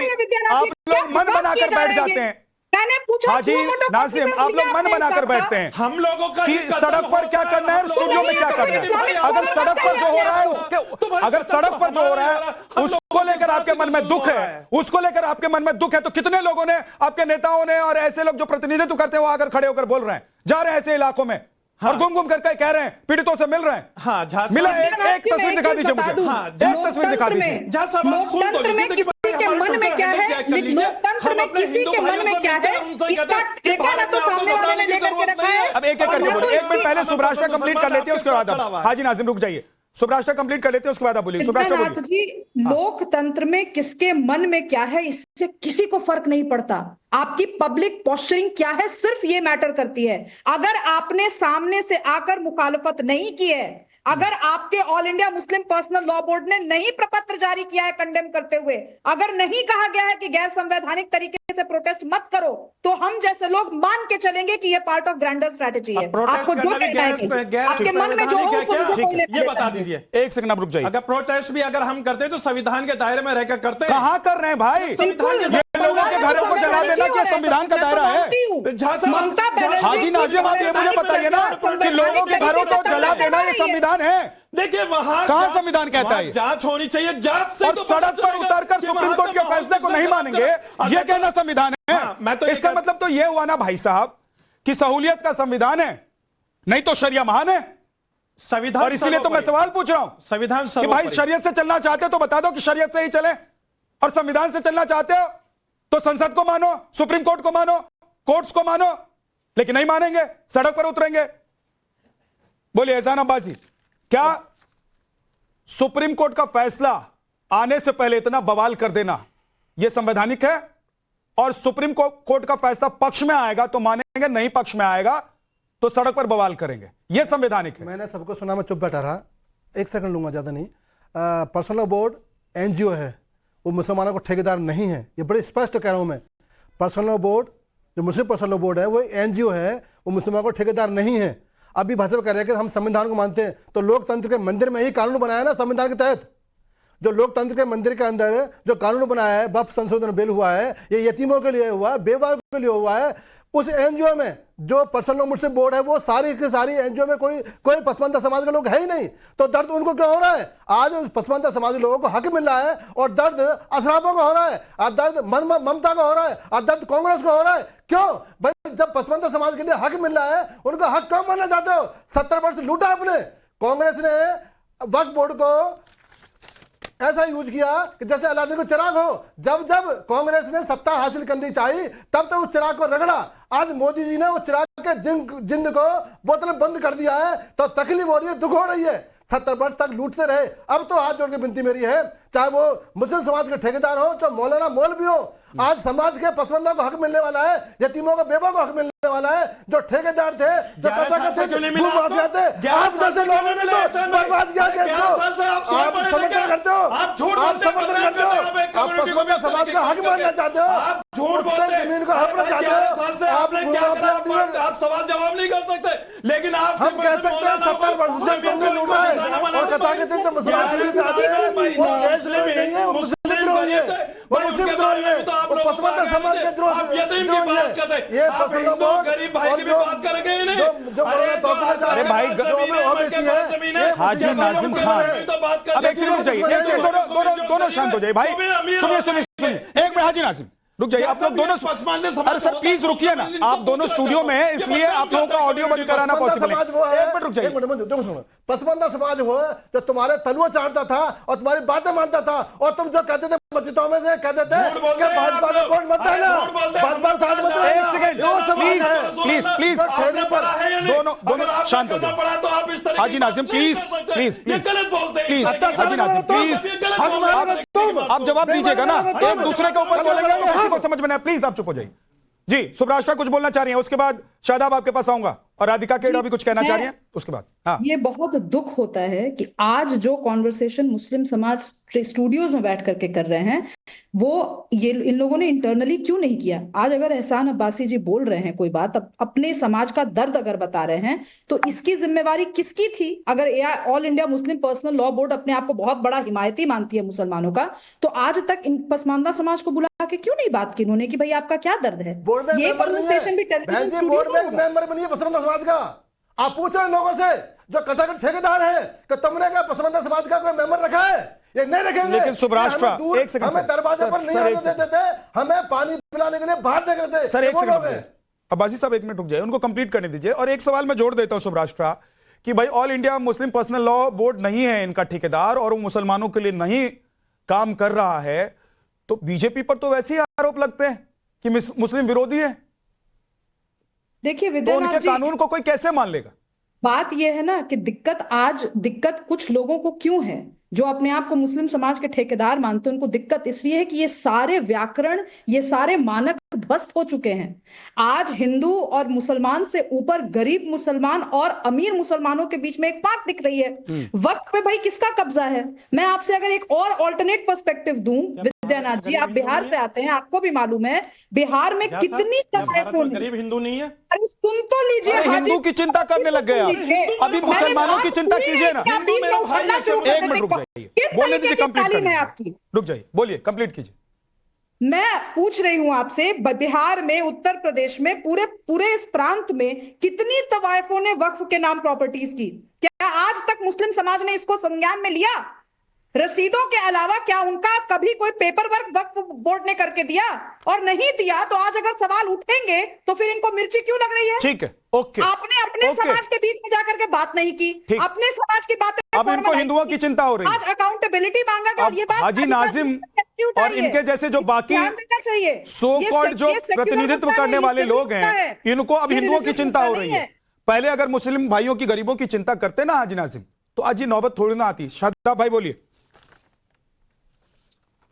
आप लोग मन बनाकर बैठ जाते हैं। मैंने पूछा हाजी नाजिम, आप लोग मन बनाकर बैठते हैं हम लोगों का कि सड़क पर क्या करना है, स्टूडियो में क्या करना है। अगर सड़क पर जो हो रहा है अगर सड़क पर जो हो रहा है उसको लेकर आपके मन में दुख है, उसको लेकर आपके मन में दुख है, तो कितने लोगों ने, आपके नेताओं ने और ऐसे लोग जो प्रतिनिधित्व करते हैं वो आकर खड़े होकर बोल रहे हैं, जा रहे हैं ऐसे इलाकों में और घूम घूम करके कह रहे हैं, पीड़ितों से मिल रहे हैं। हाँ मिला, एक तस्वीर दिखा दीजिए मुझे, एक तस्वीर दिखा दीजिए। लोकतंत्र में किसी के मन में क्या है, लोकतंत्र में किसी के मन में क्या है, इसका ठिकाना तो सामने वाले ने लेकर के रखा है। अब एक एक करके बोलिए, 1 मिनट पहले सुब्राष्ट्रा कंप्लीट कर लेते हैं, उसके बाद हाजी नाजिम रुक जाइए, सुब्राष्ट्रा कंप्लीट कर लेते हैं, उसके बाद आप बोलिए। सुब्राष्ट्रा बोलिए। जी, लोकतंत्र में किसके मन में क्या है इससे किसी को फर्क नहीं पड़ता। आपकी पब्लिक पोस्चरिंग क्या है, सिर्फ ये मैटर करती है। अगर आपने सामने से आकर मुखालफत नहीं की है, अगर आपके all India Muslim personal law board ने नहीं प्रपत्र जारी किया है कंडेम करते हुए, अगर नहीं कहा गया है कि गैर संवैधानिक तरीके से प्रोटेस्ट मत करो, तो हम जैसे लोग मान के चलेंगे कि ये पार्ट ऑफ ग्रैंडर स्ट्रेटेजी है। आपको जो कहना है आपके मन में जो हो उसको मुझे कोई लेना ये देना बता नहीं। दीजिए, एक सेकंड आप रुक जाइए। अगर प्रोटेस्ट भी अगर हम करते हैं तो संविधान के दायरे में रहकर करते हैं। कहां कर रहे हैं भाई? संविधान के ये लोगों के घरों को जला देना क्या संविधान का दायरा है? ममता बनर्जी हाजी नाजिम, आप ये मुझे बताइए ना कि लोगों के घरों को जला देना ये संविधान है? देखिए वहां कहां संविधान कहता है? जांच होनी चाहिए, जांच से और तो सड़क पर उतरकर सुप्रीम कोर्ट के फैसले को नहीं मानेंगे, ये कहना संविधान है? मैं तो इसका मतलब तो ये हुआ ना भाई साहब कि सहूलियत का संविधान है, नहीं तो शरिया महान है। संविधान, और इसीलिए तो मैं सवाल पूछ रहा हूं संविधान कि भाई शरीयत से चलना चाहते हो तो बता दो कि शरीयत से ही चले, और संविधान से चलना चाहते हो तो संसद को मानो, सुप्रीम कोर्ट को मानो, कोर्ट्स को मानो, लेकिन नहीं मानेंगे, सड़क पर उतरेंगे। बोलिए एहसान अब्बासी, क्या सुप्रीम कोर्ट का फैसला आने से पहले इतना बवाल कर देना यह संवैधानिक है? और सुप्रीम कोर्ट का फैसला पक्ष में आएगा तो मानेंगे, नहीं पक्ष में आएगा तो सड़क पर बवाल करेंगे, यह संवैधानिक है? मैंने सबको सुना, मैं चुप बैठा रहा। एक सेकंड लूंगा, ज्यादा नहीं। पर्सनल बोर्ड एनजीओ है, वो मुसलमानों को ठेकेदार नहीं है, ये बड़े स्पष्ट कह रहा हूं मैं। पर्सनल बोर्ड जो मुस्लिम पर्सनल बोर्ड है वो एनजीओ है, वो मुसलमानों को ठेकेदार नहीं है। अभी भाजपा कह रहे हैं कि हम संविधान को मानते हैं, तो लोकतंत्र के मंदिर में ही कानून बनाया ना संविधान के तहत। जो लोकतंत्र के मंदिर के अंदर जो कानून बनाया है, वक्फ संशोधन बिल हुआ है, ये यतीमों के लिए हुआ है, बेवा के लिए हुआ है। उस एनजीओ में जो पर्सनल मुस्लिम बोर्ड है वो सारी की सारी एनजीओ में कोई पसमानदा समाज के लोग है ही नहीं, तो दर्द उनको क्यों हो रहा है? आज पसमानदा समाज के लोगों को हक मिल रहा है और दर्द अशराफों का हो रहा है, और दर्द ममता का हो रहा है, और दर्द कांग्रेस को हो रहा है। क्यों भाई? जब पसमानदा समाज के लिए हक मिल रहा है, उनका हक क्यों मानना चाहते हो? 70 वर्ष लूटा आपने। कांग्रेस ने वक्फ बोर्ड को ऐसा यूज किया कि जैसे अलादीन को चिराग हो। जब जब कांग्रेस ने सत्ता हासिल करनी चाहिए तब तो उस चिराग को रगड़ा। आज मोदी जी ने उस चिराग के जिंद को बोतल बंद कर दिया है, तो तकलीफ हो रही है, दुख हो रही है। 70 वर्ष तक लूटते रहे। अब तो हाथ जोड़ के विनती मेरी है, चाहे वो मुस्लिम समाज के ठेकेदार हो, चाहे मौलाना मौलवी हो, आज समाज के पसमानदा को हक मिलने वाला है, यतीमों को बेवा को हक मिलने वाला है। जो ठेकेदार थे, जो आप जैसे लोगों ने तो बर्बाद किया देश को। आप समर्थन करते हो, आप समर्थन करते हो, आप पसमानदा समाज का हक मानना चाहते हो, आप झूठ बोलते हैं, जमीन को हड़पना चाहते हो। आप सवाल जवाब नहीं कर सकते, लेकिन आप हम कह सकते हैं 70 वर्ष से तुमने लूटा है और कथा कहते हैं मुसलमान नहीं है, मुस्लिम द्रोही है, वो मुस्लिम द्रोही है, वो पसमानदा समाज के द्रोही है। ये पसमानदा बोर्ड गरीब भाई की भी बात करेंगे ही नहीं। जो अरे भाई, हाजी नाजिम खान, अब एक सेकंड रुक जाइए, दोनों शांत हो जाइए भाई। सुनिए, एक मिनट हाजी नाजिम रुक जाइए, आप लोग दोनों। अरे सर प्लीज रुकिए ना, आप दोनों स्टूडियो में हैं, इसलिए आप लोगों का ऑडियो बंद कराना पॉसिबल है। एक मिनट रुक जाइए। पसमानदा समाज वो है जो तुम्हारे तलुआ चाटता था और तुम्हारी बातें मानता था, और तुम जो कहते थे मस्जिदों में से कहते थे कि भाजपा को वोट मत देना, बार-बार साथ मत देना। एक सेकंड प्लीज दोनों शांत हो जाइए। हाजी नाजिम प्लीज हाजी नाजिम प्लीज, आप जवाब दीजिएगा ना, एक दूसरे के ऊपर बोलेंगे तो किसी को समझ में नहीं। प्लीज आप चुप हो जाइए। जी सुभराष्ट्रा कुछ बोलना चाह रही हैं, उसके बाद शादाब आपके पास आऊंगा, और राधिका केड़ा भी कुछ कहना चाह रही हैं, उसके बाद। हाँ, ये बहुत दुख होता है कि आज जो कॉन्वर्सेशन मुस्लिम समाज स्टूडियोज में बैठ करके कर रहे हैं, वो ये इन लोगों ने इंटरनली क्यों नहीं किया। आज अगर एहसान अब्बासी जी बोल रहे हैं कोई बात, अपने समाज का दर्द अगर बता रहे हैं, तो इसकी जिम्मेवारी किसकी थी? अगर all India Muslim personal law board अपने आप को बहुत बड़ा हिमायती मानती है मुसलमानों का, तो आज तक इन पसमानदा समाज को बुला के क्यों नहीं बात की उन्होंने कि भाई आपका क्या दर्द है? ये कॉन्वर्सेशन भी टेलीविजन मेंबर बनिए पसमानदा समाज का। आप पूछे लोगों से जो कथाकथित ठेकेदार है कि तुमने क्या पसमानदा समाज का कोई मेंबर रखा है? ये नहीं रखेंगे। लेकिन सुभराष्ट्रा एक सेकंड, हमें दरवाजे पर नहीं आने देते थे, हमें पानी पिलाने के लिए बाहर देख रहे थे। सर एक सेकंड, अब्बासी साहब एक मिनट रुक जाइए, उनको कंप्लीट करने दीजिए। और एक सवाल मैं जोड़ देता हूं सुभराष्ट्रा कि भाई all India Muslim personal law board नहीं है इनका ठेकेदार, और वो मुसलमानों के लिए नहीं काम कर रहा है, तो बीजेपी पर तो वैसे ही आरोप लगते हैं कि मुस्लिम विरोधी है। देखिए तो विद्यानाथ उनके जी, कानून को कोई कैसे मान लेगा? बात यह है ना कि दिक्कत कुछ लोगों को क्यों है, जो अपने आप को मुस्लिम समाज के ठेकेदार मानते हैं, उनको दिक्कत इसलिए है कि ये सारे व्याकरण, ये सारे मानक ध्वस्त हो चुके हैं। आज हिंदू और मुसलमान से ऊपर गरीब मुसलमान और अमीर मुसलमानों के बीच में एक फाक दिख रही है। वक्त पे भाई किसका कब्जा है? मैं आपसे अगर एक और ऑल्टरनेट पर्सपेक्टिव दूं, विद्यानाथ जी, आप बिहार से आते हैं, आपको भी मालूम है बिहार में कितनी तवाइफों ने। गरीब हिंदू नहीं है? अरे सुन तो लीजिए, हिंदू की चिंता करने लग गए आप। अभी मुसलमानों की चिंता कीजिए ना। एक मिनट रुक जाइए, बोलने दीजिए, कंप्लीट रुक जाइए, बोलिए, कंप्लीट कीजिए। मैं पूछ रही हूं आपसे, बिहार में, उत्तर प्रदेश में, पूरे इस प्रांत में कितनी तवाइफों ने वक्फ के नाम प्रॉपर्टीज की? क्या आज तक मुस्लिम समाज ने इसको संज्ञान में लिया? रसीदों के अलावा क्या उनका कभी कोई पेपर वर्क वक्फ बोर्ड ने करके दिया? और नहीं दिया तो आज अगर सवाल उठेंगे तो फिर इनको मिर्ची क्यों लग रही है? ठीक है, ओके। आपने अपने समाज के बीच में जाकर के बात नहीं की, अपने समाज की बातें, अब इनको हिंदुओं की चिंता हो रही है। आज अकाउंटेबिलिटी मांगा गया और ये बात हाजी नाजिम और इनके जैसे जो बाकी सो कॉल्ड जो प्रतिनिधित्व करने वाले लोग हैं, इनको अब हिंदुओं की चिंता हो रही है। पहले अगर मुस्लिम भाइयों की, गरीबों की चिंता करते ना हाजी नाजिम, तो आज ये नौबत थोड़ी ना आती। शादाब भाई बोलिए।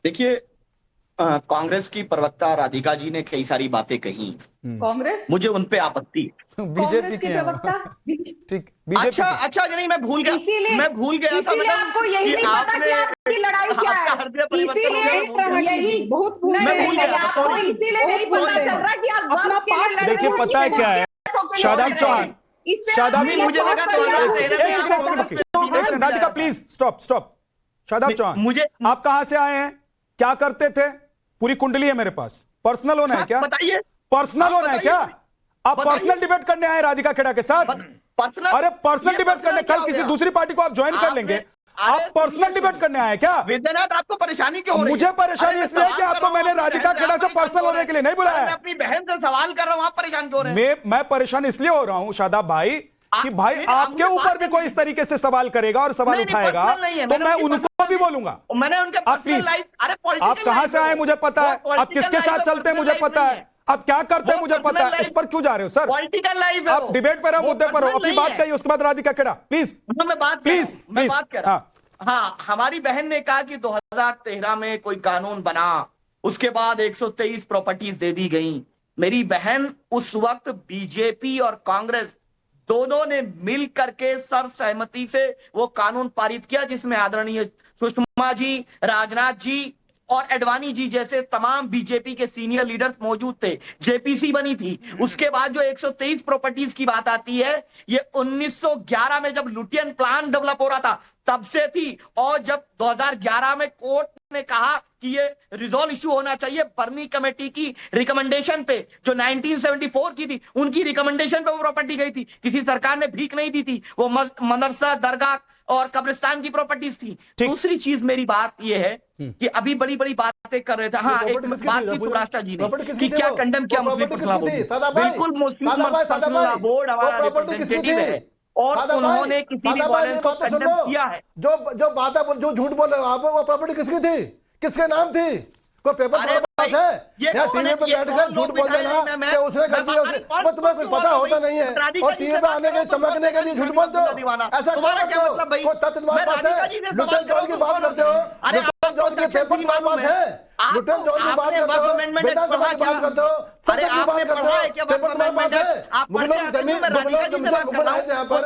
देखिए, कांग्रेस की प्रवक्ता राधिका जी ने कई सारी बातें कही, कांग्रेस, मुझे उन पे आपत्ति। बीजेपी की प्रवक्ता, ठीक, बीजेपी। अच्छा नहीं, मैं भूल गया था। इसीलिए आपको यही नहीं पता कि आपकी लड़ाई क्या है, इसीलिए बहुत भूल गए आपको, इसीलिए नहीं पता चल रहा कि आप अपना पास। देखिए, पता है क्या है, शादाब चौहान, शादाब, मुझे राधिका प्लीज स्टॉप। शादाब चौहान, मुझे, आप कहां से आए हैं, क्या करते थे? पूरी कुंडली है मेरे पास। पर्सनल होना है क्या? बताइए। पर्सनल होना है क्या? आप पर्सनल डिबेट करने आए राधिका खेड़ा के साथ? अरे पर्सनल डिबेट करने, कल किसी दूसरी पार्टी को आप ज्वाइन कर लेंगे। आप पर्सनल डिबेट करने आए क्या? विद्यानाथ, आपको परेशानी क्यों हो रही है? मुझे परेशानी इसलिए कि आपको मैंने राधिका खेड़ा से पर्सनल होने के लिए नहीं बुलाया। मैं अपनी बहन से सवाल कर रहा हूं, आप परेशान क्यों हो रहे हैं? मैं परेशान इसलिए हो रहा हूं शादाब भाई कि भाई आपके ऊपर भी कोई इस तरीके से सवाल करेगा और सवाल उठाएगा तो मैं उनको भी बोलूंगा। मैंने उनके पर्सनल लाइफ, आप कहां से आए मुझे पता है, आप किसके साथ चलते हैं मुझे पता है, आप क्या करते हैं मुझे पता है, इस पर क्यों जा रहे हो सर? पॉलिटिकल लाइफ है। आप डिबेट पर रहो, मुद्दे पर रहो, अपनी बात कहिए, उसके बाद राधिका खेड़ा प्लीज। मैं बात कर रहा हूं। हाँ, हमारी बहन ने कहा कि 2013 में कोई कानून बना, उसके बाद 123 प्रॉपर्टीज दे दी गई। मेरी बहन उस वक्त बीजेपी और कांग्रेस दोनों ने मिल करके सर्वसहमति से वो कानून पारित किया, जिसमें आदरणीय सुषमा जी, राजनाथ जी और एडवाणी जी जैसे तमाम बीजेपी के सीनियर लीडर्स मौजूद थे। जेपीसी बनी थी। उसके बाद जो 123 प्रॉपर्टीज की बात आती है, ये 1911 में जब लुटियन प्लान डेवलप हो रहा था तब से थी, और जब 2011 में कोर्ट ने कहा कि ये रिजॉल्व इशू होना चाहिए बर्नी कमेटी की रिकमेंडेशन पे, जो 1974 की थी, उनकी रिकमेंडेशन पे वो प्रॉपर्टी गई थी। किसी सरकार ने भीख नहीं दी थी। वो मदरसा, दरगाह और कब्रिस्तान की प्रॉपर्टीज थी। दूसरी चीज मेरी बात ये है कि अभी बड़ी बड़ी बातें कर रहे थे। हाँ, एक बात की सुराष्ट्र जी ने कि क्या कंडेम किया मुस्लिम पर्सनल बोर्ड। बिल्कुल, मुस्लिम पर्सनल बोर्ड हमारा रिप्रेजेंटेटिव है और उन्होंने किसी भी वायलेंस को कंडेम किया है। जो बात है, जो झूठ बोल रहे हो आप, वो प्रॉपर्टी किसकी थी, किसके नाम थी? कोई पेपर है या टीवी पे बैठकर झूठ बोल देना कि उसने कर दिया, वो तुम्हें कुछ पता होता नहीं है और टीवी पे आने के चमकने के लिए झूठ बोलते हो। ऐसा क्या करते हो? सत्य तुम्हारे पास है? लुटन जॉन की बात करते हो, लुटन जॉन के पेपर तुम्हारे पास है, लुटन जॉन की बात करते हो, विधानसभा की बात करते हो, सत्य की बात करते हो, पेपर तुम्हारे पास है। मुगलों की जमीन, मुगल आए थे यहाँ पर,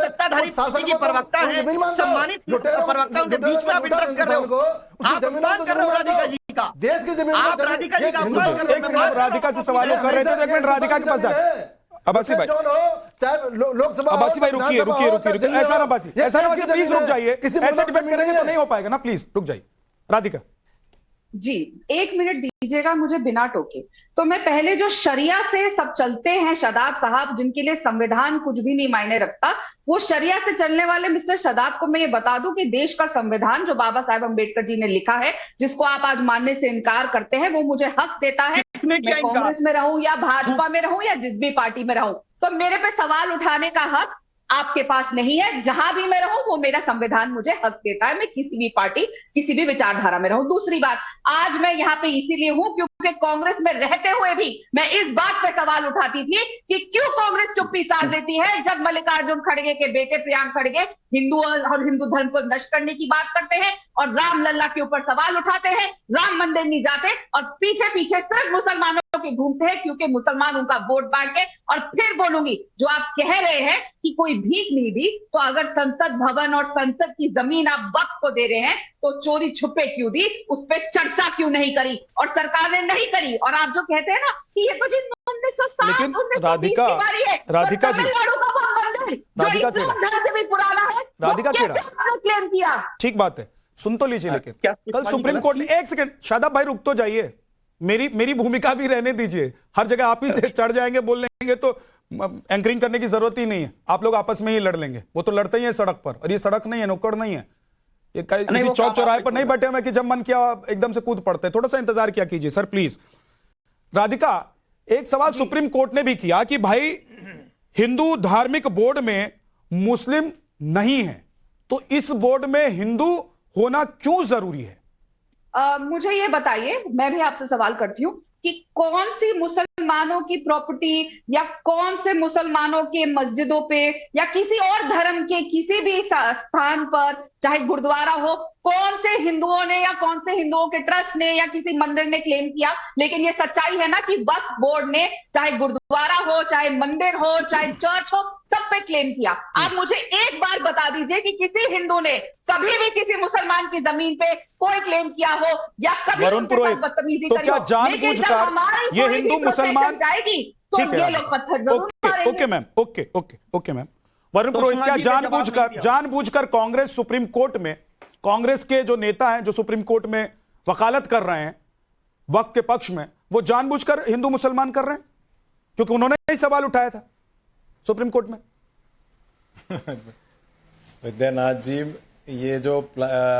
शासन को प्रवक्ता है, सम्मानित प्रवक्ता, उनके बीच में आप इंटरप्ट कर रहे हो। आप बात कर रहे हो राधिका जी का, देश की जमीन। आप राधिका जी का, राधिका से सवालों कर रहे थे, एक मिनट राधिका के पास जाए। अब्बासी भाई, लोकसभा, अब्बासी भाई रुकिए, ऐसा ना अब्बासी, प्लीज रुक जाइए, ऐसा डिबेट करेंगे तो नहीं हो पाएगा ना, प्लीज रुक जाइए। राधिका जी, 1 मिनट दीजिएगा मुझे बिना टोके। तो मैं पहले जो शरिया से सब चलते हैं शादाब साहब, जिनके लिए संविधान कुछ भी नहीं मायने रखता, वो शरिया से चलने वाले मिस्टर शादाब को मैं ये बता दूं कि देश का संविधान जो बाबा साहेब अम्बेडकर जी ने लिखा है, जिसको आप आज मानने से इनकार करते हैं, वो मुझे हक देता है, मैं कांग्रेस में रहूं या भाजपा में रहूं या जिस भी पार्टी में रहूं, तो मेरे पे सवाल उठाने का हक आपके पास नहीं है। जहां भी मैं रहूं वो मेरा संविधान मुझे हक देता है, मैं किसी भी पार्टी, किसी भी विचारधारा में रहूं। दूसरी बात, आज मैं यहाँ पे इसीलिए हूं क्योंकि क्योंकि कांग्रेस में रहते हुए भी मैं इस बात पे सवाल उठाती थी कि क्यों कांग्रेस चुप्पी साध लेती है जब मल्लिकार्जुन खड़गे के बेटे प्रियांक खड़गे हिंदू और हिंदू धर्म को नष्ट करने की बात करते हैं और राम लल्ला के ऊपर सवाल उठाते हैं, राम मंदिर नहीं जाते और पीछे पीछे सिर्फ मुसलमानों के घूमते हैं क्योंकि मुसलमान उनका वोट बांटे। और फिर बोलूंगी, जो आप कह रहे हैं कि कोई भीख नहीं दी, तो अगर संसद भवन और संसद की जमीन आप वक्फ को दे रहे हैं तो चोरी छुपे क्यों दी, उस पर चर्चा क्यों नहीं करी और सरकार ने नहीं करी। और आप जो कहते हैं ना कि ये तो जिन 1907 लेकिन 1920 की बारी है, राधिका जी, तमिलनाडु का वो मंदिर जो इस्लाम धर्म से भी पुराना है, राधिका वो कैसे आपने क्लेम किया? ठीक बात है, सुन तो लीजिए। लेकिन कल सुप्रीम कोर्ट ने, एक सेकंड शादाब भाई रुक तो जाइए, मेरी भूमिका भी रहने दीजिए। हर जगह आप ही चढ़ जाएंगे, बोल लेंगे तो एंकरिंग करने की जरूरत ही नहीं है, आप लोग आपस में ही लड़ लेंगे। वो तो लड़ते ही है सड़क पर, और ये सड़क नहीं है, नुक्कड़ नहीं है, ये किसी चौक चौराहे पर नहीं बैठे हुए कि जब मन किया एकदम से कूद पड़ते। थोड़ा सा इंतजार किया कीजिए सर प्लीज। राधिका, एक सवाल सुप्रीम कोर्ट ने भी किया कि भाई हिंदू धार्मिक बोर्ड में मुस्लिम नहीं है, तो इस बोर्ड में हिंदू होना क्यों जरूरी है? मुझे ये बताइए, मैं भी आपसे सवाल करती हूँ कि कौन सी मुसलमानों की प्रॉपर्टी या कौन से मुसलमानों के मस्जिदों पे या किसी और धर्म के किसी भी स्थान पर, चाहे गुरुद्वारा हो, कौन से हिंदुओं ने या कौन से हिंदुओं के ट्रस्ट ने या किसी मंदिर ने क्लेम किया? लेकिन ये सच्चाई है ना कि वक्फ बोर्ड ने चाहे गुरुद्वारा हो, चाहे मंदिर हो, चाहे चर्च हो, सब पे क्लेम किया। आप मुझे एक बार बता दीजिए कि किसी हिंदू ने कभी भी किसी मुसलमान की जमीन पे कोई क्लेम किया हो या कभी उनके साथ बदतमीजी तो करी क्या हो। जानबूझकर ये हिंदू मुसलमान जाएगी तो ये लोग पत्थर जरूर मारेंगे। Okay ma'am, okay ma'am. Varun Purohit, क्या जानबूझकर कांग्रेस सुप्रीम कोर्ट में, कांग्रेस के जो नेता हैं जो सुप्रीम कोर्ट में वकालत कर रहे हैं वक्त के पक्ष में, वो जानबूझकर हिंदू मुसलमान कर रहे हैं? क्योंकि उन्होंने ही सवाल उठाया था सुप्रीम कोर्ट में। विद्यानाथ जी, ये जो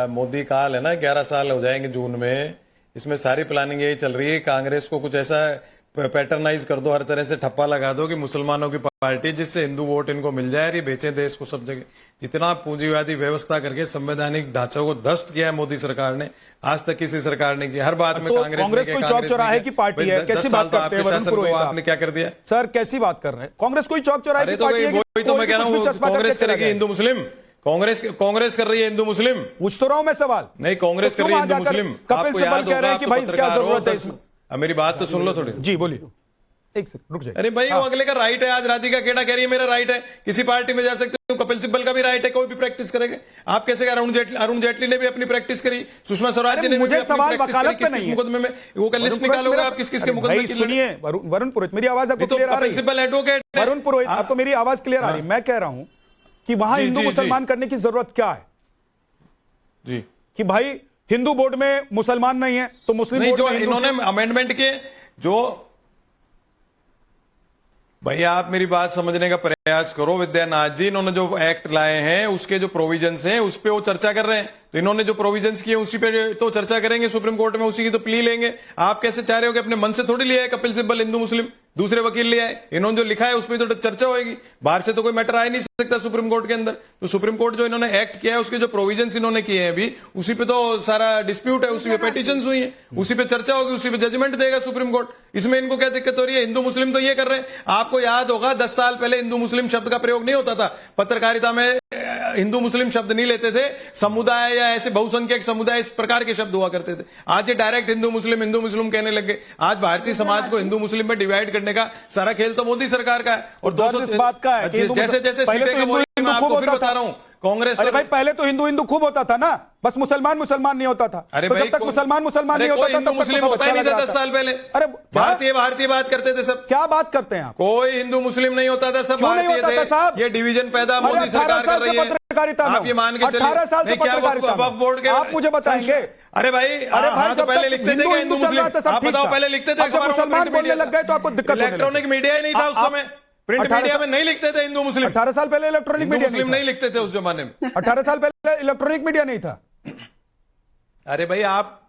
मोदी काल है ना, 11 साल हो जाएंगे जून में, इसमें सारी प्लानिंग यही चल रही है। कांग्रेस को कुछ ऐसा पैटर्नाइज कर दो, हर तरह से ठप्पा लगा दो कि मुसलमानों की पार्टी, जिससे हिंदू वोट इनको मिल जाए और ये बेचे देश को सब जगह। जितना पूंजीवादी व्यवस्था करके संवैधानिक ढांचों को ध्वस्त किया है मोदी सरकार ने, आज तक किसी सरकार ने किया। हर बात में कांग्रेस कोई चौक चौराहे की पार्टी है, कैसी बात करते हैं वरुण पुरोहित? आपने क्या कर दिया सर, कैसी बात कर रहे हैं? कांग्रेस कोई चौक चौराहे की पार्टी है? वही तो मैं कह रहा हूँ, कांग्रेस करेगी हिंदू मुस्लिम, कांग्रेस कर रही है हिंदू मुस्लिम। पूछ तो रहा हूं मैं सवाल। नहीं, कांग्रेस कर रही है हिंदू मुस्लिम। आपको याद होगा कि भाई क्या जरूरत है इसमें? मेरी बात तो सुन लो थोड़ी। जी बोलिए, एक सेकंड रुक जाइए। अरे भाई, वो अगले का राइट है। आज राधिका केड़ा कह रही है मेरा राइट है, किसी पार्टी में जा सकते हो। कपिल सिब्बल का भी राइट है, कोई भी प्रैक्टिस करेगा। आप कैसे? अरुण जेटली ने भी अपनी प्रैक्टिस करी, सुषमा स्वराज जी ने मुझे सवाल वकालत पे नहीं है। मुकदमे में वो का लिस्ट निकालोगे आप किस किस के मुकदमे की? सुनिए वरुण पुरोहित, मेरी आवाज आपको क्लियर आ रही है? प्रिंसिपल एडवोकेट वरुण पुरोहित, आपको मेरी आवाज क्लियर आ रही है? मैं कह रहा हूं कि वहां हिंदू मुसलमान करने की जरूरत क्या है जी? कि भाई हिंदू बोर्ड में मुसलमान नहीं है तो मुस्लिम बोर्ड में इन्होंने अमेंडमेंट के जो, भैया आप मेरी बात समझने का प्रयास करो। विद्यानाथ जी, इन्होंने जो एक्ट लाए हैं उसके जो प्रोविजंस हैं उस पे वो चर्चा कर रहे हैं, तो इन्होंने जो प्रोविजंस किए उसी पे तो चर्चा करेंगे सुप्रीम कोर्ट में, उसी की तो प्ली लेंगे। आप कैसे चाह रहे हो कि अपने मन से थोड़ी लिया है कपिल सिब्बल हिंदू मुस्लिम, दूसरे वकील लिया है। इन्होंने जो लिखा है उस पर तो चर्चा होगी, बाहर से तो कोई मैटर आ ही नहीं सकता सुप्रीम कोर्ट के अंदर। तो सुप्रीम कोर्ट जो इन्होंने एक्ट किया है उसके जो प्रोविजंस इन्होंने किए हैं अभी, उसी पे तो सारा डिस्प्यूट है, उसी पे पेटिशंस हुई है, उसी पे चर्चा होगी, उसी पे जजमेंट देगा सुप्रीम कोर्ट। इसमें इनको क्या दिक्कत हो रही है? हिंदू मुस्लिम तो ये कर रहे हैं। आपको याद होगा 10 साल पहले हिंदू मुस्लिम शब्द का प्रयोग नहीं होता था, पत्रकारिता में हिंदू मुस्लिम शब्द नहीं लेते थे, समुदाय या ऐसे बहुसंख्यक समुदाय इस प्रकार के शब्द हुआ करते थे। आज ये डायरेक्ट हिंदू मुस्लिम कहने लगे। आज भारतीय समाज को हिंदू मुस्लिम में डिवाइड करने का सारा खेल तो मोदी सरकार का है। और 200 बात का है, जैसे जैसे सीटें कम हो रही, मैं आपको फिर बता रहा हूं, कांग्रेस। अरे भाई, पहले तो हिंदू खूब होता था ना, बस मुसलमान नहीं होता था। अरे तो जब तक मुसलमान नहीं होता था, तब मुस्लिम होता ही नहीं था 10 साल पहले। अरे भारतीय बात करते थे सब। क्या बात करते हैं आप? कोई हिंदू मुस्लिम नहीं होता था, सब भारतीय थे। ये डिवीजन पैदा मोदी सरकार कर रही है। आप ये मान के चलिए। 18 साल से पत्रकारिता वक्फ बोर्ड के आप मुझे बताएंगे? अरे भाई, हाँ तो पहले लिखते थे हिंदू मुस्लिम, आप बताओ पहले लिखते थे? मुसलमान बोलने लग गए तो आपको दिक्कत? इलेक्ट्रॉनिक मीडिया ही नहीं था उस समय, प्रिंट मीडिया में नहीं लिखते थे हिंदू मुस्लिम। 18 साल पहले इलेक्ट्रॉनिक मीडिया नहीं लिखते थे उस जमाने में। 18 साल पहले इलेक्ट्रॉनिक मीडिया नहीं था। अरे भाई, आप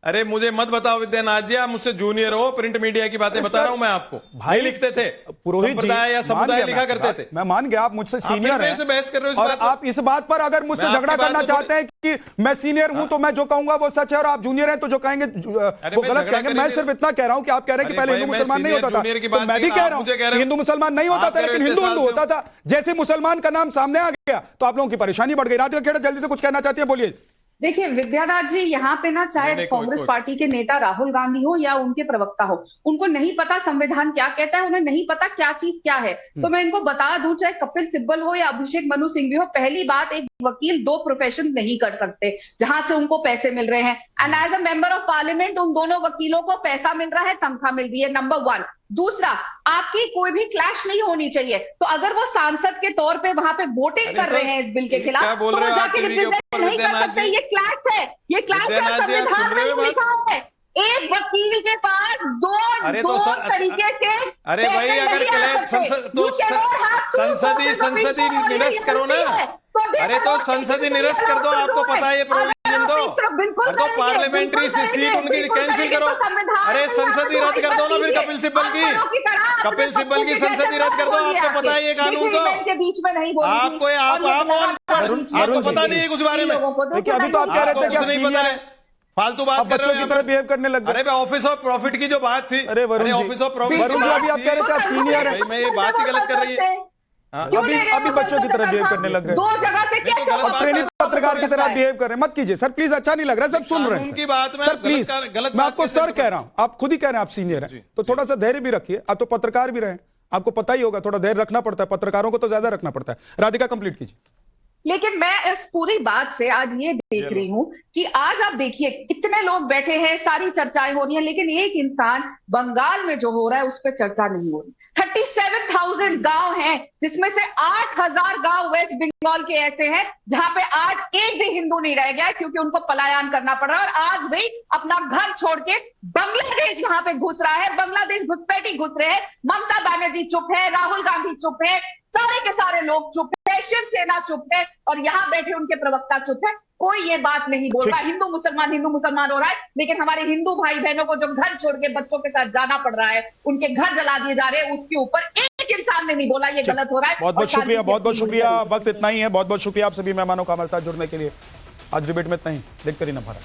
अरे मुझे मत बताओ विद्यानाथ जी, आप मुझसे जूनियर हो, प्रिंट मीडिया की बातें बता रहा हूं मैं आपको। भाई लिखते थे पुरोहित जी, संप्रदाय या समुदाय लिखा करते थे। मैं मान गया आप मुझसे सीनियर हैं, बहस कर रहे हो और आप इस बात पर अगर मुझसे झगड़ा करना चाहते हैं कि मैं सीनियर हूं तो मैं जो कहूंगा वो सच है और आप जूनियर हैं तो जो कहेंगे वो गलत कहेंगे। मैं सिर्फ इतना कह रहा हूं कि आप कह रहे हैं कि पहले हिंदू मुसलमान नहीं होता था, तो मैं भी कह रहा हूं हिंदू मुसलमान नहीं होता था लेकिन हिंदू हिंदू होता था। जैसे मुसलमान का नाम सामने आ गया तो आप लोगों की परेशानी बढ़ गई। राधिका खेड़ा जल्दी से कुछ कहना चाहती है, बोलिए। देखिए विद्यानाथ जी, यहाँ पे ना चाहे कांग्रेस पार्टी के नेता राहुल गांधी हो या उनके प्रवक्ता हो, उनको नहीं पता संविधान क्या कहता है, उन्हें नहीं पता क्या चीज क्या है। तो मैं इनको बता दूं, चाहे कपिल सिब्बल हो या अभिषेक मनु सिंघवी हो, पहली बात, एक वकील दो प्रोफेशन नहीं कर सकते जहां से उनको पैसे मिल रहे हैं। And as a member of parliament उन दोनों वकीलों को पैसा मिल रहा है, तनख्वाह मिल रही है, नंबर 1। दूसरा, आपकी कोई भी क्लैश नहीं होनी चाहिए। तो अगर वो सांसद के तौर पे वहां पे वोटिंग कर रहे हैं इस बिल के खिलाफ, तो वो जाके रिप्रेजेंट नहीं कर सकते। ये क्लैश है, ये क्लैश है, संविधान में लिखा है। एक वकील के पास दो तरीके के, अरे भाई अगर संसदीय निरस्त करो ना, अरे तो संसदीय निरस्त कर दो, आपको पता है ये प्रोविजन तो पार्लियामेंट्री सीट उनकी कैंसिल करो। अरे संसदीय रद्द कर दो ना फिर कपिल सिब्बल की संसदीय रद्द कर दो। आपको पता है ये कानून तो, आपको पता नहीं है कुछ बारे में। अभी तो आप कह रहे थे कि नहीं पता है, फालतू बात कर बच्चों की तरह बिहेव करने लग गए। अरे ऑफिस ऑफ प्रॉफिट की जो बात थी, अरे office of profit, Varun ji अभी आप कह रहे थे आप सीनियर हैं, मैं ये बात ही गलत कर रही है। अभी बच्चों की तरह बिहेव करने लग गए, दो जगह से क्या और प्रेरित पत्रकार की तरह बिहेव कर रहे हैं। मत कीजिए सर प्लीज, अच्छा नहीं लग रहा है, सब सुन रहे हैं उनकी बात में सर प्लीज। मैं आपको सर कह रहा हूं, आप खुद ही कह रहे हैं आप सीनियर हैं, तो थोड़ा सा धैर्य भी रखिए। आप तो पत्रकार भी रहे, आपको पता ही होगा थोड़ा धैर्य रखना पड़ता है, पत्रकारों को तो ज्यादा रखना पड़ता है। राधिका कंप्लीट कीजिए। लेकिन मैं इस पूरी बात से आज ये देख रही हूं कि आज आप देखिए कितने लोग बैठे हैं, सारी चर्चाएं हो रही हैं, लेकिन एक इंसान बंगाल में जो हो रहा है उस पर चर्चा नहीं हो रही। 37,000 गांव हैं, जिसमें से 8,000 गांव वेस्ट बंगाल के ऐसे हैं जहां पे आज एक भी हिंदू नहीं रह गया क्योंकि उनको पलायन करना पड़ रहा है और आज भी अपना घर छोड़ के बांग्लादेश वहां पे घुस रहा है। बांग्लादेश घुसपैठी घुस रहे हैं। ममता बनर्जी चुप है, राहुल गांधी चुप है, सारे के सारे लोग चुप है, शिवसेना चुप है और यहाँ बैठे उनके प्रवक्ता चुप है। कोई ये बात नहीं बोल रहा। हिंदू मुसलमान हो रहा है, लेकिन हमारे हिंदू भाई बहनों को जो घर छोड़ के बच्चों के साथ जाना पड़ रहा है, उनके घर जला दिए जा रहे हैं, उसके ऊपर एक इंसान ने नहीं बोला ये गलत हो रहा है। बहुत बहुत शुक्रिया, बहुत बहुत शुक्रिया। वक्त इतना ही है। बहुत बहुत शुक्रिया आप सभी मेहमानों का हमारे साथ जुड़ने के लिए। आज डिबेट में इतना ही। देखते रहिए नवभारत।